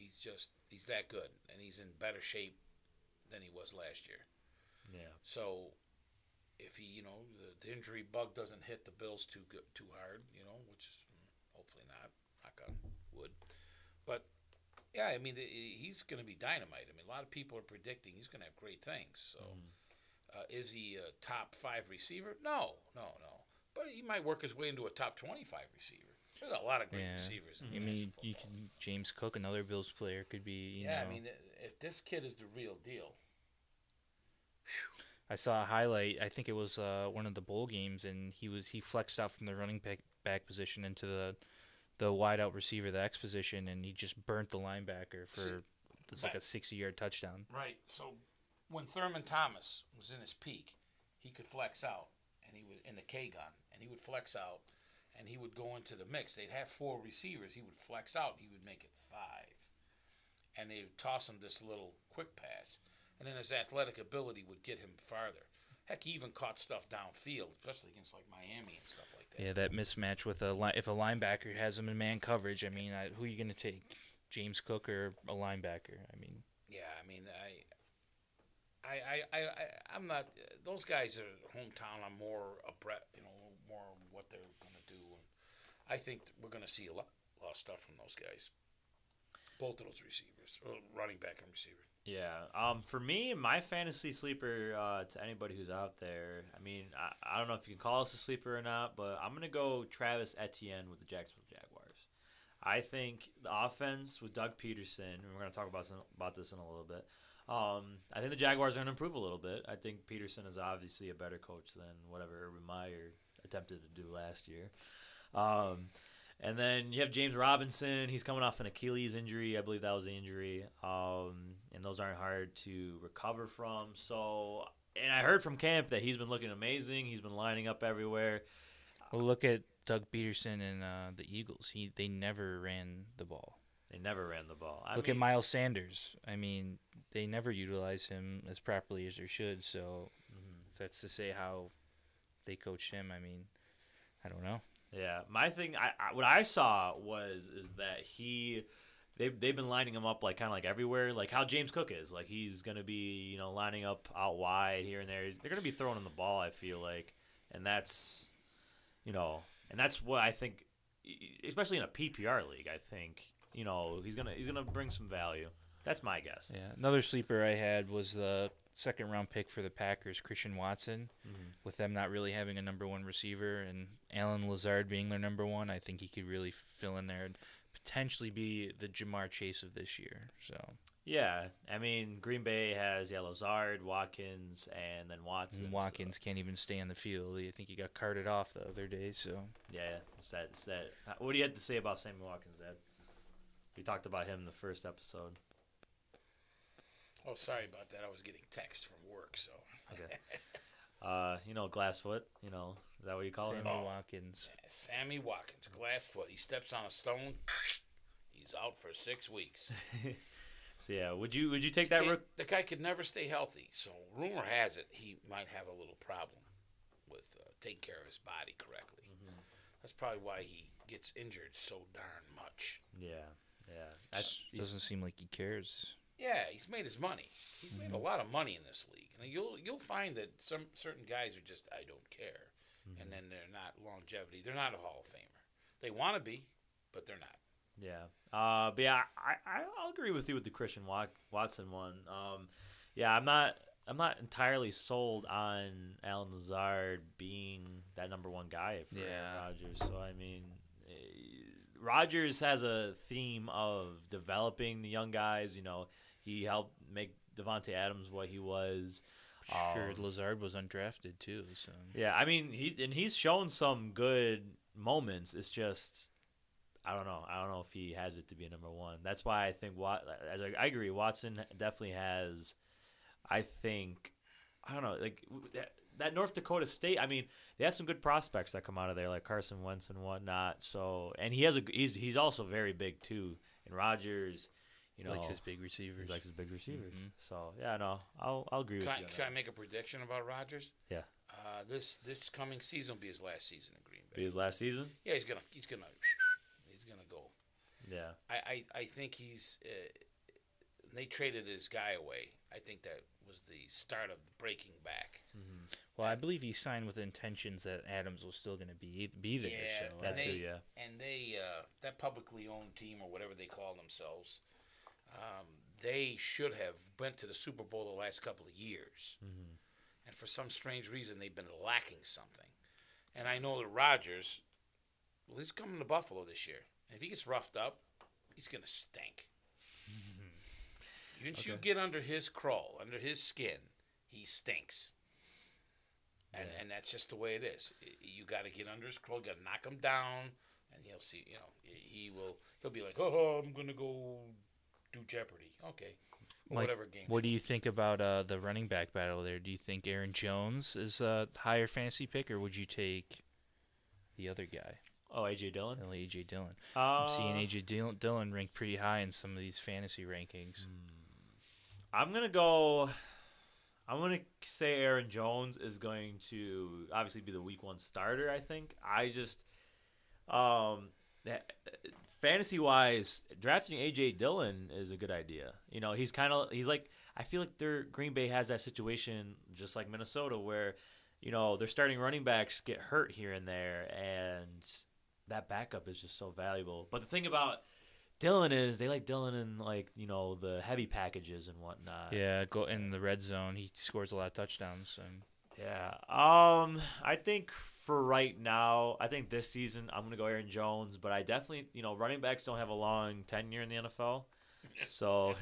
that good, and he's in better shape than he was last year. Yeah. So if he, the injury bug doesn't hit the Bills too hard, which is hopefully not, knock on wood. But yeah, I mean, he's going to be dynamite. I mean, a lot of people are predicting he's going to have great things. So Is he a top 5 receiver? No. But he might work his way into a top 25 receiver. There's a lot of great receivers. I mean, James Cook, another Bills player, could be. You know. I mean, if this kid is the real deal. I saw a highlight. I think it was one of the bowl games, and he flexed out from the running back position into the wide out receiver, the X position, and he just burnt the linebacker for like a 60-yard touchdown. Right. So when Thurman Thomas was in his peak, he could flex out, and he was in the K gun, and he would flex out, and he would go into the mix. They'd have 4 receivers. He would flex out. He would make it 5, and they would toss him this little quick pass, and then his athletic ability would get him farther. Heck, he even caught stuff downfield, especially against like Miami and stuff like that. Yeah, that mismatch with if a linebacker has him in man coverage. I mean, who are you going to take, James Cook or a linebacker? I mean. Yeah, I mean, I'm not. Those guys are hometown. I'm more more what they're going to do, and I think we're going to see a lot of stuff from those guys. Both of those receivers, running back and receiver. Yeah. For me, my fantasy sleeper, to anybody who's out there, I mean, I don't know if you can call us a sleeper or not, but I'm going to go Travis Etienne with the Jacksonville Jaguars. I think the offense with Doug Peterson, and we're going to talk about this in a little bit, I think the Jaguars are going to improve a little bit. I think Peterson is obviously a better coach than whatever Urban Meyer attempted to do last year. And then you have James Robinson. He's coming off an Achilles injury. I believe that was the injury. And those aren't hard to recover from. So, and I heard from camp that he's been looking amazing. He's been lining up everywhere. Well, look at Doug Peterson and the Eagles. They never ran the ball. They never ran the ball. Look at Miles Sanders. I mean, they never utilize him as properly as they should. So, if that's to say how they coached him, I mean, I don't know. Yeah, my thing, what I saw is that they've been lining him up like kind of like everywhere, like how James Cook is. Like he's gonna be lining up out wide here and there. They're gonna be throwing him the ball. I feel like, and that's what I think, especially in a PPR league. I think he's gonna bring some value. That's my guess. Yeah, another sleeper I had was the second-round pick for the Packers, Christian Watson. With them not really having a number 1 receiver and Alan Lazard being their number 1, I think he could really fill in there and potentially be the Jamar Chase of this year. So yeah, I mean Green Bay has Lazard, Watkins, and then Watson. And Watkins can't even stay on the field. I think he got carted off the other day. So yeah, it's sad. What do you have to say about Sammy Watkins, Ed? We talked about him in the first episode. Oh, sorry about that. I was getting text from work, so. Okay. Glassfoot, is that what you call him? Sammy Watkins. Yeah, Sammy Watkins, Glassfoot. He steps on a stone, he's out for 6 weeks. So, yeah, would you take that? The guy could never stay healthy, so rumor has it he might have a little problem with taking care of his body correctly. That's probably why he gets injured so darn much. Yeah. Doesn't seem like he cares. Yeah, he's made his money. He's made a lot of money in this league. And you'll find that some certain guys are just, I don't care. And then they're not longevity. They're not a Hall of Famer. They want to be, but they're not. Yeah. But yeah, I'll agree with you with the Christian Watson one. Yeah, I'm not entirely sold on Alan Lazard being that number 1 guy for Rodgers. So I mean, Rodgers has a theme of developing the young guys. He helped make Devontae Adams what he was. Sure, Lazard was undrafted too. So yeah, I mean he's shown some good moments. It's just I don't know if he has it to be a number 1. That's why I think I agree. Watson definitely has. I think I don't know like that North Dakota State. I mean they have some good prospects that come out of there like Carson Wentz and whatnot. So and he's also very big too. And Rodgers. Likes his big receivers. He likes his big receivers. So yeah, no, I'll agree with you. Can I make a prediction about Rodgers? Yeah. This coming season will be his last season in Green Bay. Be his last season? Yeah, he's gonna go. Yeah. I think they traded his guy away. I think that was the start of the breaking back. Well, I believe he signed with intentions that Adams was still going to be there. Yeah, so that too. Yeah. And they that publicly owned team or whatever they call themselves. They should have went to the Super Bowl the last couple of years, and for some strange reason, they've been lacking something. And I know that Rodgers, well, he's coming to Buffalo this year. And if he gets roughed up, he's going to stink. Once you get under his crawl, under his skin, he stinks. And that's just the way it is. You got to get under his crawl, you got to knock him down, and you'll see, he'll be like, oh, I'm going to go do Jeopardy. Okay. Mike, Whatever game. what do you think about the running back battle there? Do you think Aaron Jones is a higher fantasy pick, or would you take the other guy? Oh, A.J. Dillon? A.J. Dillon. I'm seeing A.J. Dillon ranked pretty high in some of these fantasy rankings. I'm going to say Aaron Jones is going to obviously be the week 1 starter, I think. I just fantasy-wise, drafting A.J. Dillon is a good idea. He's like, I feel like Green Bay has that situation just like Minnesota where, their starting running backs get hurt here and there, and that backup is just so valuable. But the thing about Dillon is they like Dillon in the heavy packages and whatnot. Yeah, go in the red zone. He scores a lot of touchdowns. And yeah. I think for right now, I think this season I'm gonna go Aaron Jones, but I definitely running backs don't have a long tenure in the NFL, so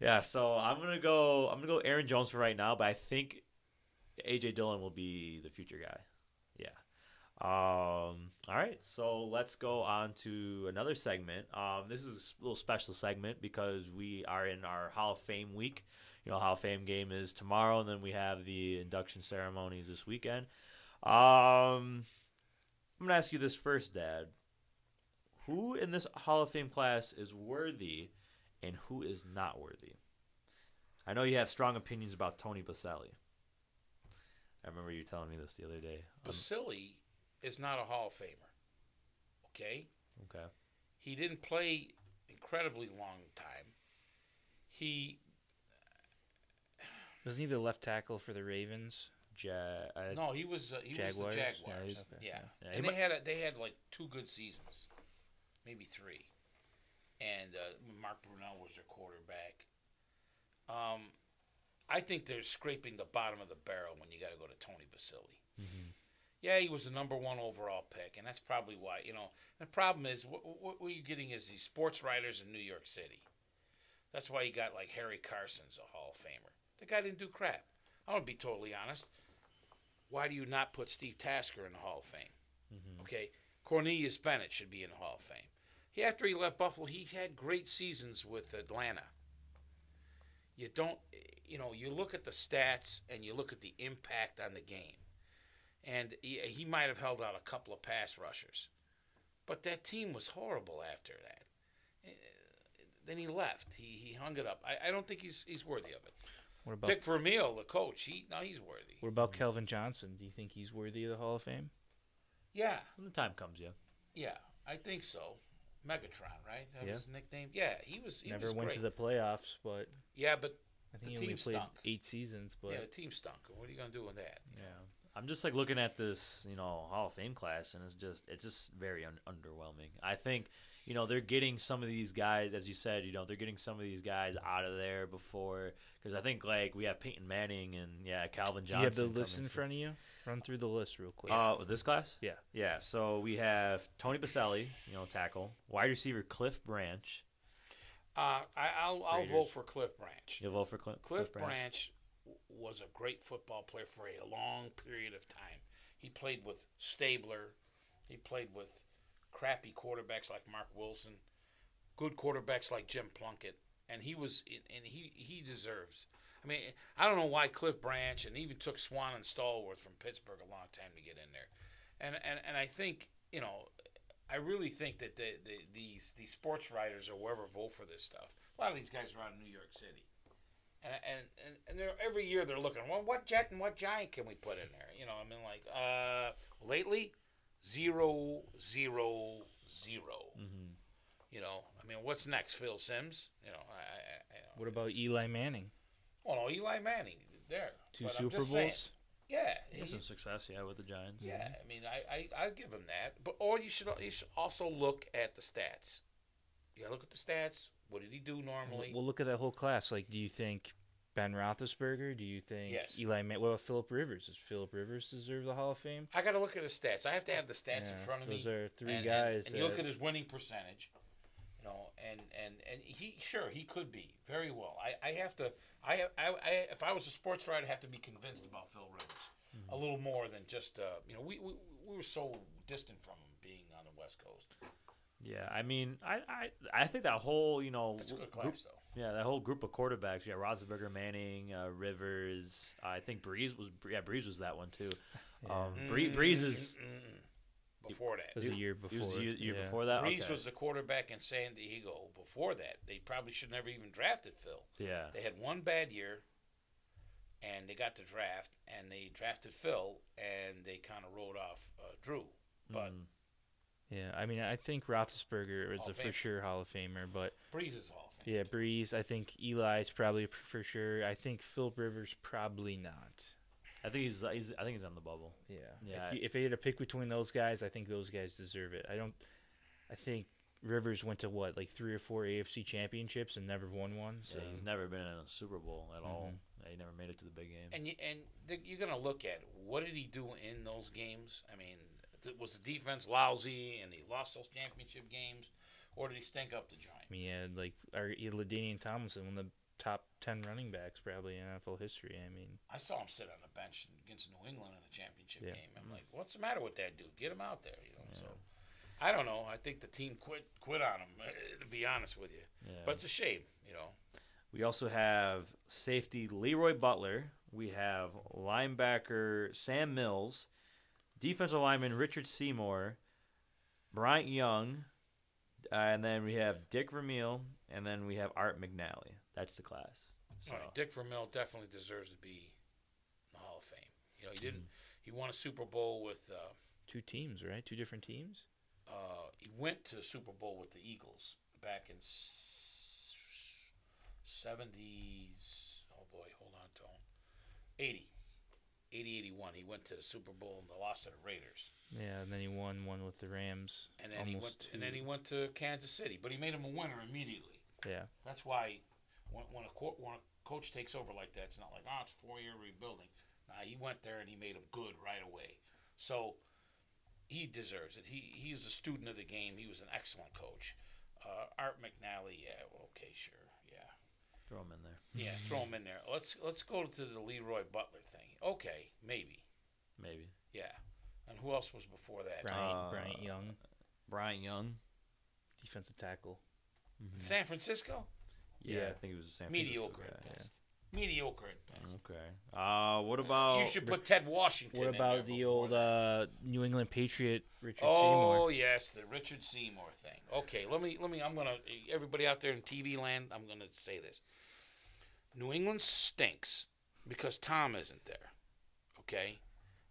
yeah. So I'm gonna go Aaron Jones for right now, but I think A.J. Dillon will be the future guy. Yeah. All right, so let's go on to another segment. This is a little special segment because we are in our Hall of Fame week. Hall of Fame game is tomorrow, and then we have the induction ceremonies this weekend. I'm going to ask you this first, Dad. Who in this Hall of Fame class is worthy and who is not worthy? I know you have strong opinions about Tony Baselli. I remember you telling me this the other day. Baselli is not a Hall of Famer. Okay? Okay. He didn't play incredibly long time. Wasn't he the left tackle for the Ravens? No, he was the Jaguars. Yeah. And they had like 2 good seasons, maybe 3. And Mark Brunell was their quarterback. I think they're scraping the bottom of the barrel when you got to go to Tony Baselli. Mm-hmm. Yeah, he was the number 1 overall pick, and that's probably why. The problem is what you're getting is these sports writers in New York City. That's why you got like Harry Carson's a Hall of Famer. The guy didn't do crap. I'm gonna be totally honest. Why do you not put Steve Tasker in the Hall of Fame? Mm-hmm. Okay, Cornelius Bennett should be in the Hall of Fame. After he left Buffalo, he had great seasons with Atlanta. You don't, you look at the stats and you look at the impact on the game. And he might have held out a couple of pass rushers. But that team was horrible after that. Then he left. He hung it up. I don't think he's worthy of it. What about Dick Vermeil, the coach, he's worthy. What about Kelvin Johnson? Do you think he's worthy of the Hall of Fame? Yeah. When the time comes, yeah. Yeah, I think so. Megatron, right? That was his nickname? Yeah, he was Never was went great. to the playoffs, but Yeah, but I think the he only team played stunk. 8 seasons. But Yeah, the team stunk. What are you going to do with that? Yeah. I'm just like looking at this, Hall of Fame class, and it's just very underwhelming. I think, they're getting some of these guys, as you said, they're getting some of these guys out of there before, because I think like we have Peyton Manning and Calvin Johnson. you have the list in front of you. Run through the list real quick. With this class? Yeah. Yeah. So we have Tony Baselli, tackle, wide receiver Cliff Branch. I'll vote for Cliff Branch. You'll vote for Cliff Branch was a great football player for a long period of time. He played with Stabler. He played with crappy quarterbacks like Mark Wilson, good quarterbacks like Jim Plunkett, and he deserves. I mean, I don't know why Cliff Branch and even took Swan and Stallworth from Pittsburgh a long time to get in there, and I think I really think that these sports writers or whoever vote for this stuff. A lot of these guys are out of New York City. And every year they're looking, well, what jet and what giant can we put in there? Lately, 0, 0, 0. Mm-hmm. What's next? Phil Simms? What about Eli Manning? Oh, no, Eli Manning, there. 2 But Super I'm just Bowls? saying, yeah. He had some success, with the Giants. Yeah, I give him that. Or you should also look at the stats. You got to look at the stats. What did he do normally? We'll look at that whole class. Like, do you think Ben Roethlisberger? Do you think Yes. Eli Manning? What about Phillip Rivers? Does Phillip Rivers deserve the Hall of Fame? I got to look at his stats. I have to have the stats in front of me. Those are three and, guys. And you look at his winning percentage, and he could be very well. If I was a sports writer, I'd have to be convinced about Phil Rivers a little more than just we were so distant from him being on the West Coast. Yeah, I mean, I think that whole That's a good class group, though. yeah, that whole group of quarterbacks. Yeah, Roethlisberger, Manning, Rivers. I think Breeze was that one too. Breeze is before that. It was a year before. He was the year before that. Breeze Okay. was the quarterback in San Diego. Before that, they probably should never even drafted Phil. Yeah. They had one bad year, and they got the draft, and they drafted Phil, and they kind of wrote off Drew. But Yeah, I mean, I think Roethlisberger is Hall a of for Famer. sure Hall of Famer, but Breeze is Hall of Fame. yeah, Breeze. I think Eli's probably for sure. I think Phillip Rivers probably not. I think he's on the bubble. Yeah. Yeah, If they had to pick between those guys, I think those guys deserve it. I think Rivers went to what, like 3 or 4 AFC championships and never won one. So Yeah, he's never been in a Super Bowl at all. Yeah, he never made it to the big game. And you're going to look at what did he do in those games? I mean, was the defense lousy and he lost those championship games, or did he stink up the joint? I mean, yeah, like LaDainian Tomlinson, one of the top 10 running backs probably in NFL history. I mean, I saw him sit on the bench against New England in a championship Yeah. game. I'm like, what's the matter with that dude? Get him out there, So I don't know. I think the team quit on him. To be honest with you, but it's a shame, We also have safety Leroy Butler. We have linebacker Sam Mills, defensive lineman Richard Seymour, Bryant Young, and then we have Dick Vermeil, and then we have Art McNally. That's the class. So. All right, Dick Vermeil definitely deserves to be in the Hall of Fame. He didn't. He won a Super Bowl with. 2 teams, right? 2 different teams. He went to the Super Bowl with the Eagles back in 70s. Oh boy, hold on, Tone. 80, 81. He went to the Super Bowl and they lost to the Raiders. Yeah, and then he won one with the Rams. And then he went to Kansas City, but he made him a winner immediately. Yeah. That's why when a coach takes over like that, it's not like, it's 4-year rebuilding. Nah, he went there and he made him good right away. So he deserves it. He was a student of the game. He was an excellent coach. Art McNally, okay, sure, yeah. Throw him in there. Yeah, throw him in there. Let's go to the Leroy Butler thing. Okay, maybe. Yeah. And who else was before that? Bryant Young, Bryant Young. defensive tackle. San Francisco? Yeah, I think it was a San Francisco Mediocre guy, at best. Mediocre at best. Okay. What about... You should put Ted Washington What in about there the before old that. New England Patriot Richard Oh Seymour? yes, the Richard Seymour thing. Okay, let me. I'm gonna. Everybody out there in TV land, I'm gonna say this. New England stinks because Tom isn't there. Okay,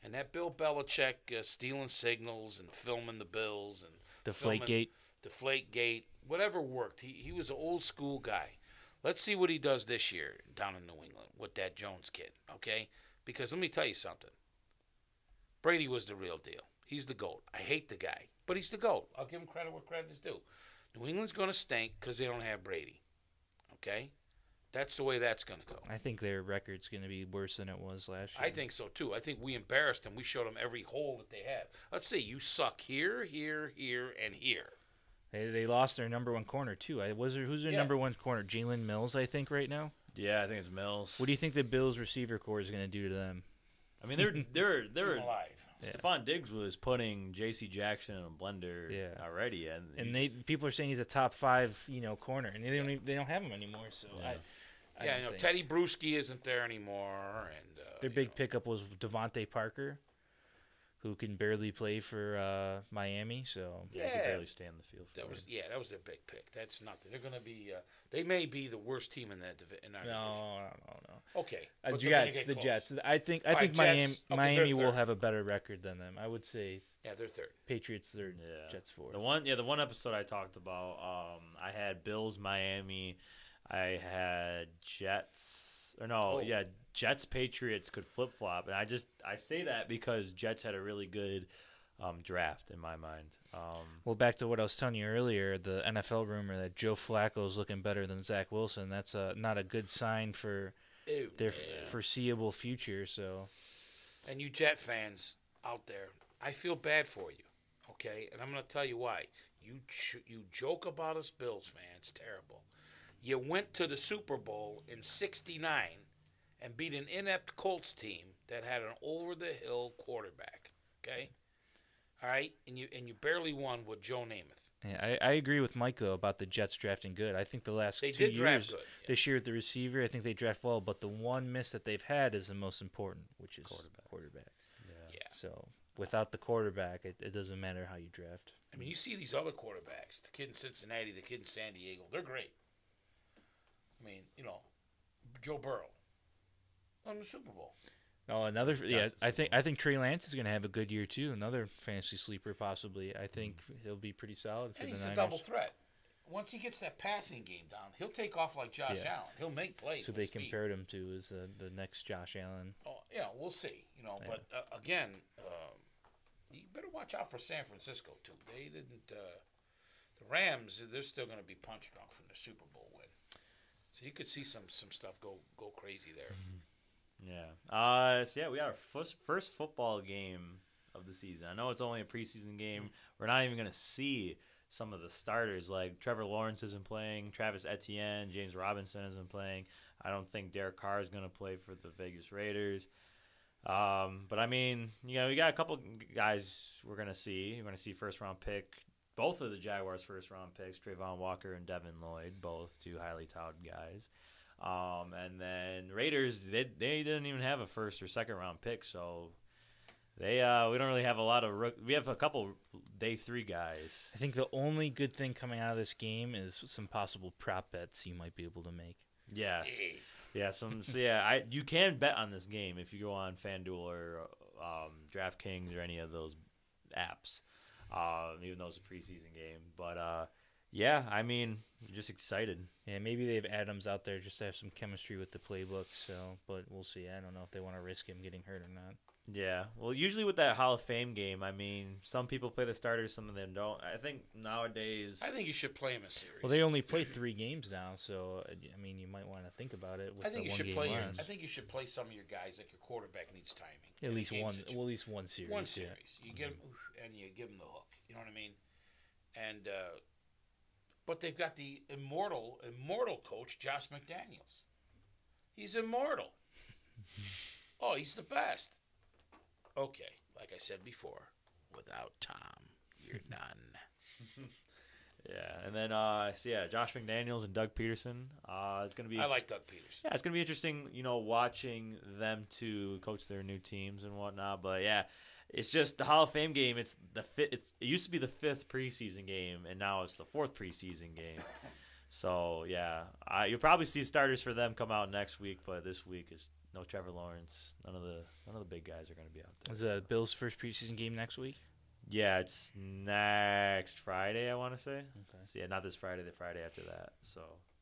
and that Bill Belichick stealing signals and filming the Bills and Deflategate, whatever worked. He was an old school guy. Let's see what he does this year down in New England with that Jones kid. Okay, because let me tell you something. Brady was the real deal. He's the GOAT. I hate the guy, but he's the GOAT. I'll give him credit where credit is due. New England's going to stink because they don't have Brady. Okay? That's the way that's going to go. I think their record's going to be worse than it was last year. I think so, too. I think we embarrassed them. We showed them every hole that they have. Let's see. You suck here, here, here, and here. They lost their number 1 corner, too. Who's their number 1 corner? Jalen Mills, I think, right now? Yeah, I think it's Mills. What do you think the Bills receiver core is going to do to them? I mean, they're alive. Stephon Diggs was putting J.C. Jackson in a blender already, and people are saying he's a top 5, corner, and they don't have him anymore. So I I know Teddy Bruschi isn't there anymore, and their big pickup was Devontae Parker, who can barely play for Miami. So he could barely stay on the field. That was their big pick. That's nothing. They're going to be. They may be the worst team in that division. No. Okay, the Jets. I think Miami will have a better record than them. I would say. Yeah, they're third. Patriots third. Yeah. Jets fourth. The one episode I talked about. I had Bills, Miami. I had Jets. Jets, Patriots could flip flop, and I say that because Jets had a really good draft in my mind. Well, back to what I was telling you earlier, the NFL rumor that Joe Flacco is looking better than Zach Wilson. That's not a good sign for their foreseeable future. So, and you Jet fans out there, I feel bad for you, okay? And I'm going to tell you why. You joke about us Bills fans, terrible. You went to the Super Bowl in '69 and beat an inept Colts team that had an over-the-hill quarterback, okay? All right? And you barely won with Joe Namath. yeah, I agree with Micah about the Jets drafting good. I think the last They 2 did draft years, good, yeah. this year at the receiver, I think they draft well. But the one miss that they've had is the most important, which is quarterback. Yeah. So without the quarterback, it doesn't matter how you draft. I mean, you see these other quarterbacks, the kid in Cincinnati, the kid in San Diego, they're great. I mean, Joe Burrow won the Super Bowl. Oh, I think Trey Lance is going to have a good year too. Another fantasy sleeper possibly. I think he'll be pretty solid for And the he's Niners. a double threat. Once he gets that passing game down, he'll take off like Josh Allen. He'll make plays. So with they his feet. compared him to as the next Josh Allen. Oh, yeah, we'll see. But again, you better watch out for San Francisco too. They didn't. The Rams, they're still going to be punch drunk from the Super Bowl win. So you could see some stuff go crazy there. Yeah. So, yeah, we got our first football game of the season. I know it's only a preseason game. We're not even going to see some of the starters. Like Trevor Lawrence isn't playing. Travis Etienne, James Robinson isn't playing. I don't think Derek Carr is going to play for the Vegas Raiders. But, I mean, we got a couple guys we're going to see. We're going to see first-round pick. Both of the Jaguars' first-round picks, Trayvon Walker and Devin Lloyd, both two highly touted guys. And then Raiders, they didn't even have a first or second-round pick, so we don't really have a lot of we have a couple day 3 guys. I think the only good thing coming out of this game is some possible prop bets you might be able to make. Yeah. Yeah, you can bet on this game if you go on FanDuel or DraftKings or any of those apps. Even though it's a preseason game. But, yeah, I mean, I'm just excited. Yeah, maybe they have Adams out there just to have some chemistry with the playbook. But we'll see. I don't know if they want to risk him getting hurt or not. Yeah. Well, usually with that Hall of Fame game, I mean, some people play the starters, some of them don't. I think nowadays... I think you should play him a series. Well, they only play 3 games now, so, I mean, you might want to think about it with I think the you should one-game play. runs. I think you should play some of your guys like your quarterback needs timing. At in a least game one. situation. Well, at least one series. One series. You get him, and you give him the hook. You know what I mean? And but they've got the immortal coach Josh McDaniels. He's immortal. Oh, he's the best. Okay, like I said before, without Tom, you're none. Yeah, and then Josh McDaniels and Doug Peterson. It's gonna be. I like Doug Peterson. Yeah, it's gonna be interesting. Watching them to coach their new teams and whatnot. But yeah, it's just the Hall of Fame game. It's it used to be the 5th preseason game, and now it's the 4th preseason game. So yeah, you'll probably see starters for them come out next week. But this week is no Trevor Lawrence. None of the big guys are gonna be out there. Is the Bills' first preseason game next week? Yeah, it's next Friday, I want to say. Okay. So, yeah, not this Friday, the Friday after that. So,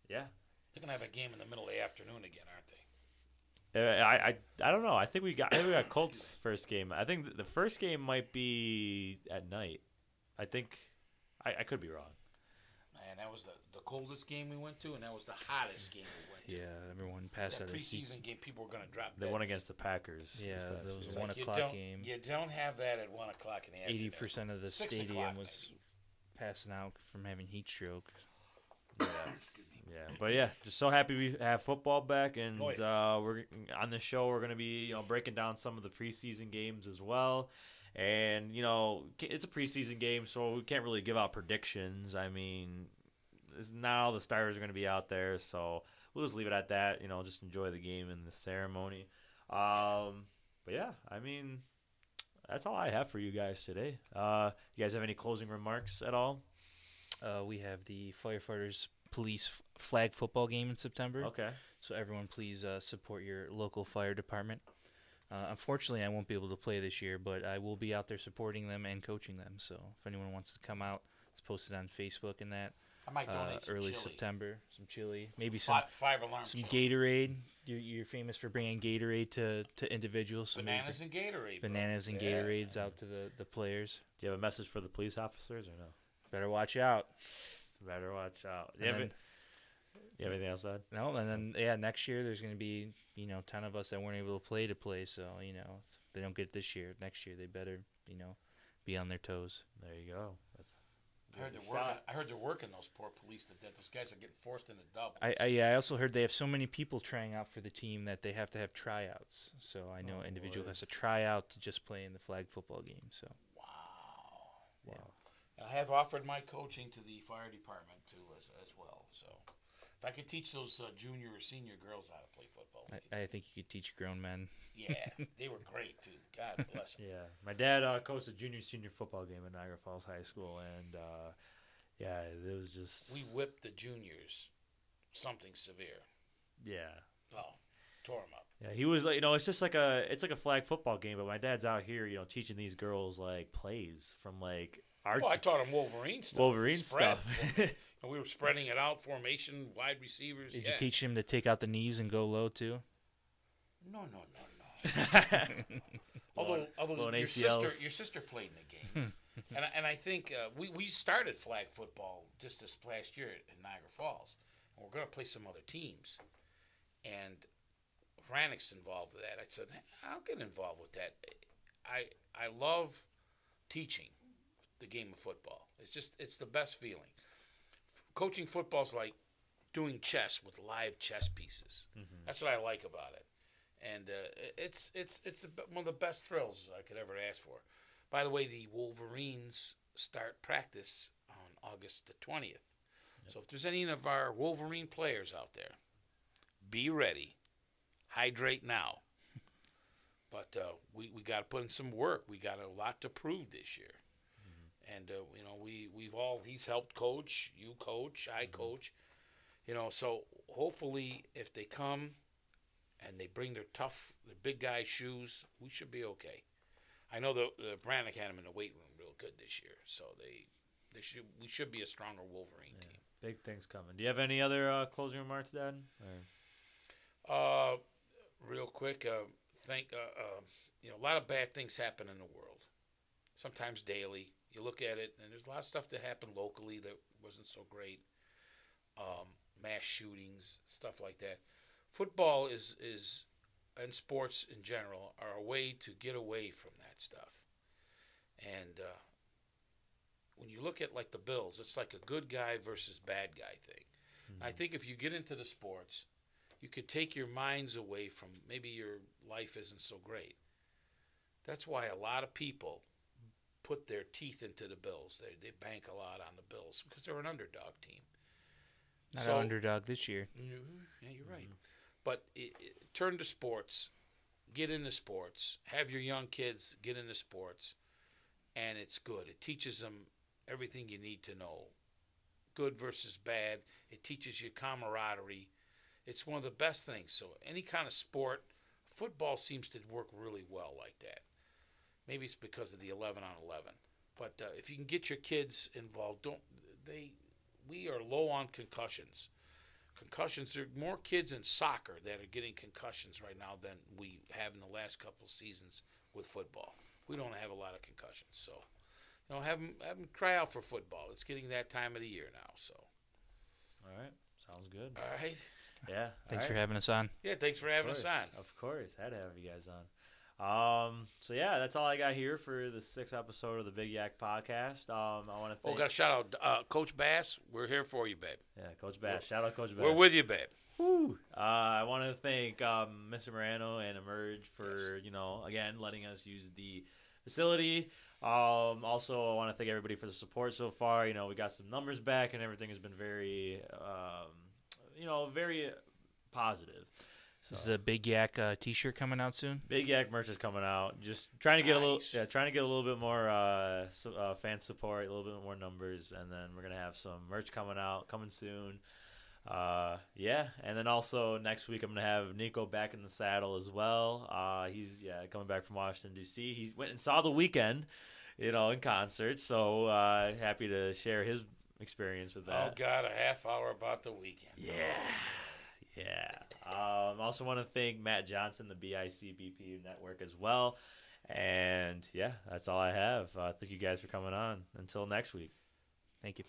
yeah. They're going to have a game in the middle of the afternoon again, aren't they? I don't know. I think we got Colts' first game. I think the first game might be at night. I think I could be wrong. Man, that was the coldest game we went to, and that was the hottest game we went to. Yeah, everyone passed that out of heat. preseason game, people were going to drop They dead. won against the Packers. Yeah, this past there was year. a 1 Like, o'clock game. You don't have that at 1 o'clock in the afternoon. 80% of the 6 stadium o'clock, was maybe. passing out from having heat stroke. Yeah. Yeah, but yeah, just so happy we have football back, and we're on this show. We're gonna be breaking down some of the preseason games as well, and it's a preseason game, so we can't really give out predictions. I mean, not all the starters are gonna be out there, so we'll just leave it at that. Just enjoy the game and the ceremony. But yeah, I mean, that's all I have for you guys today. You guys have any closing remarks at all? We have the Firefighters Police flag football game in September. Okay. So everyone please support your local fire department. Unfortunately, I won't be able to play this year, but I will be out there supporting them and coaching them. So if anyone wants to come out, it's posted on Facebook and that. I might donate some early chili. September, some chili, maybe some Five alarm some chili. Gatorade. You're famous for bringing Gatorade to individuals. So Bananas and Gatorade. Bro. bananas and Yeah. Gatorades out to the players. Do you have a message for the police officers or no? Better watch out. Better watch out. And then You have anything else to add? No, and then next year there's going to be 10 of us that weren't able to play. So if they don't get it this year, next year they better be on their toes. There you go. I heard they're working those poor police to death. Those guys are getting forced into doubles. I also heard they have so many people trying out for the team that they have to have tryouts. So I know an individual has to try out to just play in the flag football game. So Wow. And I have offered my coaching to the fire department too as well. So if I could teach those junior or senior girls how to play football, I think you could teach grown men. Yeah, they were great too. God bless them. Yeah, my dad coached a junior-senior football game at Niagara Falls High School, and it was just We whipped the juniors, something severe. yeah. Oh, tore them up. Yeah, he was like, it's just like it's like a flag football game, but my dad's out here, teaching these girls like plays from like arts. Well, I taught them Wolverine stuff. Wolverine Spread. stuff. And we were spreading it out, formation, wide receivers. Did you teach him to take out the knees and go low too? No. Although blowing your ACLs. sister played in the game, and I think we started flag football just this last year in Niagara Falls, and we're going to play some other teams, and Vranic's involved with that. I said, I'll get involved with that. I love teaching the game of football. It's the best feeling. Coaching football's like doing chess with live chess pieces. Mm-hmm. That's what I like about it. And it's one of the best thrills I could ever ask for. By the way, the Wolverines start practice on August the 20th. Yep. So if there's any of our Wolverine players out there, be ready. Hydrate now. But we got to put in some work. We got a lot to prove this year. Mm-hmm. And he's helped coach, you coach, I coach. So hopefully if they come and they bring their big guy shoes, we should be okay. I know the Brannick had them in the weight room real good this year, so we should be a stronger Wolverine team. Big things coming. Do you have any other closing remarks, Dad? Real quick, a lot of bad things happen in the world. Sometimes daily. You look at it, and there's a lot of stuff that happened locally that wasn't so great. Mass shootings, stuff like that. Football is and sports in general are a way to get away from that stuff. And when you look at like the Bills, it's like a good guy versus bad guy thing. Mm-hmm. I think if you get into the sports, you could take your minds away from maybe your life isn't so great. That's why a lot of people put their teeth into the Bills. They bank a lot on the Bills because they're an underdog team. Not an underdog this year. Yeah, you're right. Mm-hmm. But turn to sports, get into sports, have your young kids get into sports, and it's good. It teaches them everything you need to know, good versus bad. It teaches you camaraderie. It's one of the best things. So any kind of sport, football seems to work really well like that. Maybe it's because of the 11 on 11. But if you can get your kids involved, we are low on concussions. There are more kids in soccer that are getting concussions right now than we have in the last couple of seasons with football. We don't have a lot of concussions, so have them cry out for football. It's getting that time of the year now. So, all right, sounds good. All right, yeah. Thanks for having us on. Yeah, thanks for having us on. Of course, had to have you guys on. So yeah, that's all I got here for the 6th episode of the Big YAC podcast. I want to thank. Got a shout out, Coach Bass. We're here for you, babe. Yeah, Coach Bass. Shout out, Coach Bass. We're with you, babe. Woo. I want to thank Mr. Morano and Emerge for again letting us use the facility. Also, I want to thank everybody for the support so far. We got some numbers back, and everything has been very, very positive. So. Is the Big YAC T-shirt coming out soon? Big YAC merch is coming out. Just trying to get a little bit more fan support, a little bit more numbers, and then we're gonna have some merch coming soon. And then also next week I'm gonna have Nico back in the saddle as well. He's coming back from Washington D.C. He went and saw The Weeknd, in concert. So happy to share his experience with that. Oh God, a half hour about The Weeknd. Yeah. Also want to thank Matt Johnson, the BIC BP network as well. And yeah, that's all I have. Thank you guys for coming on. Until next week. Thank you.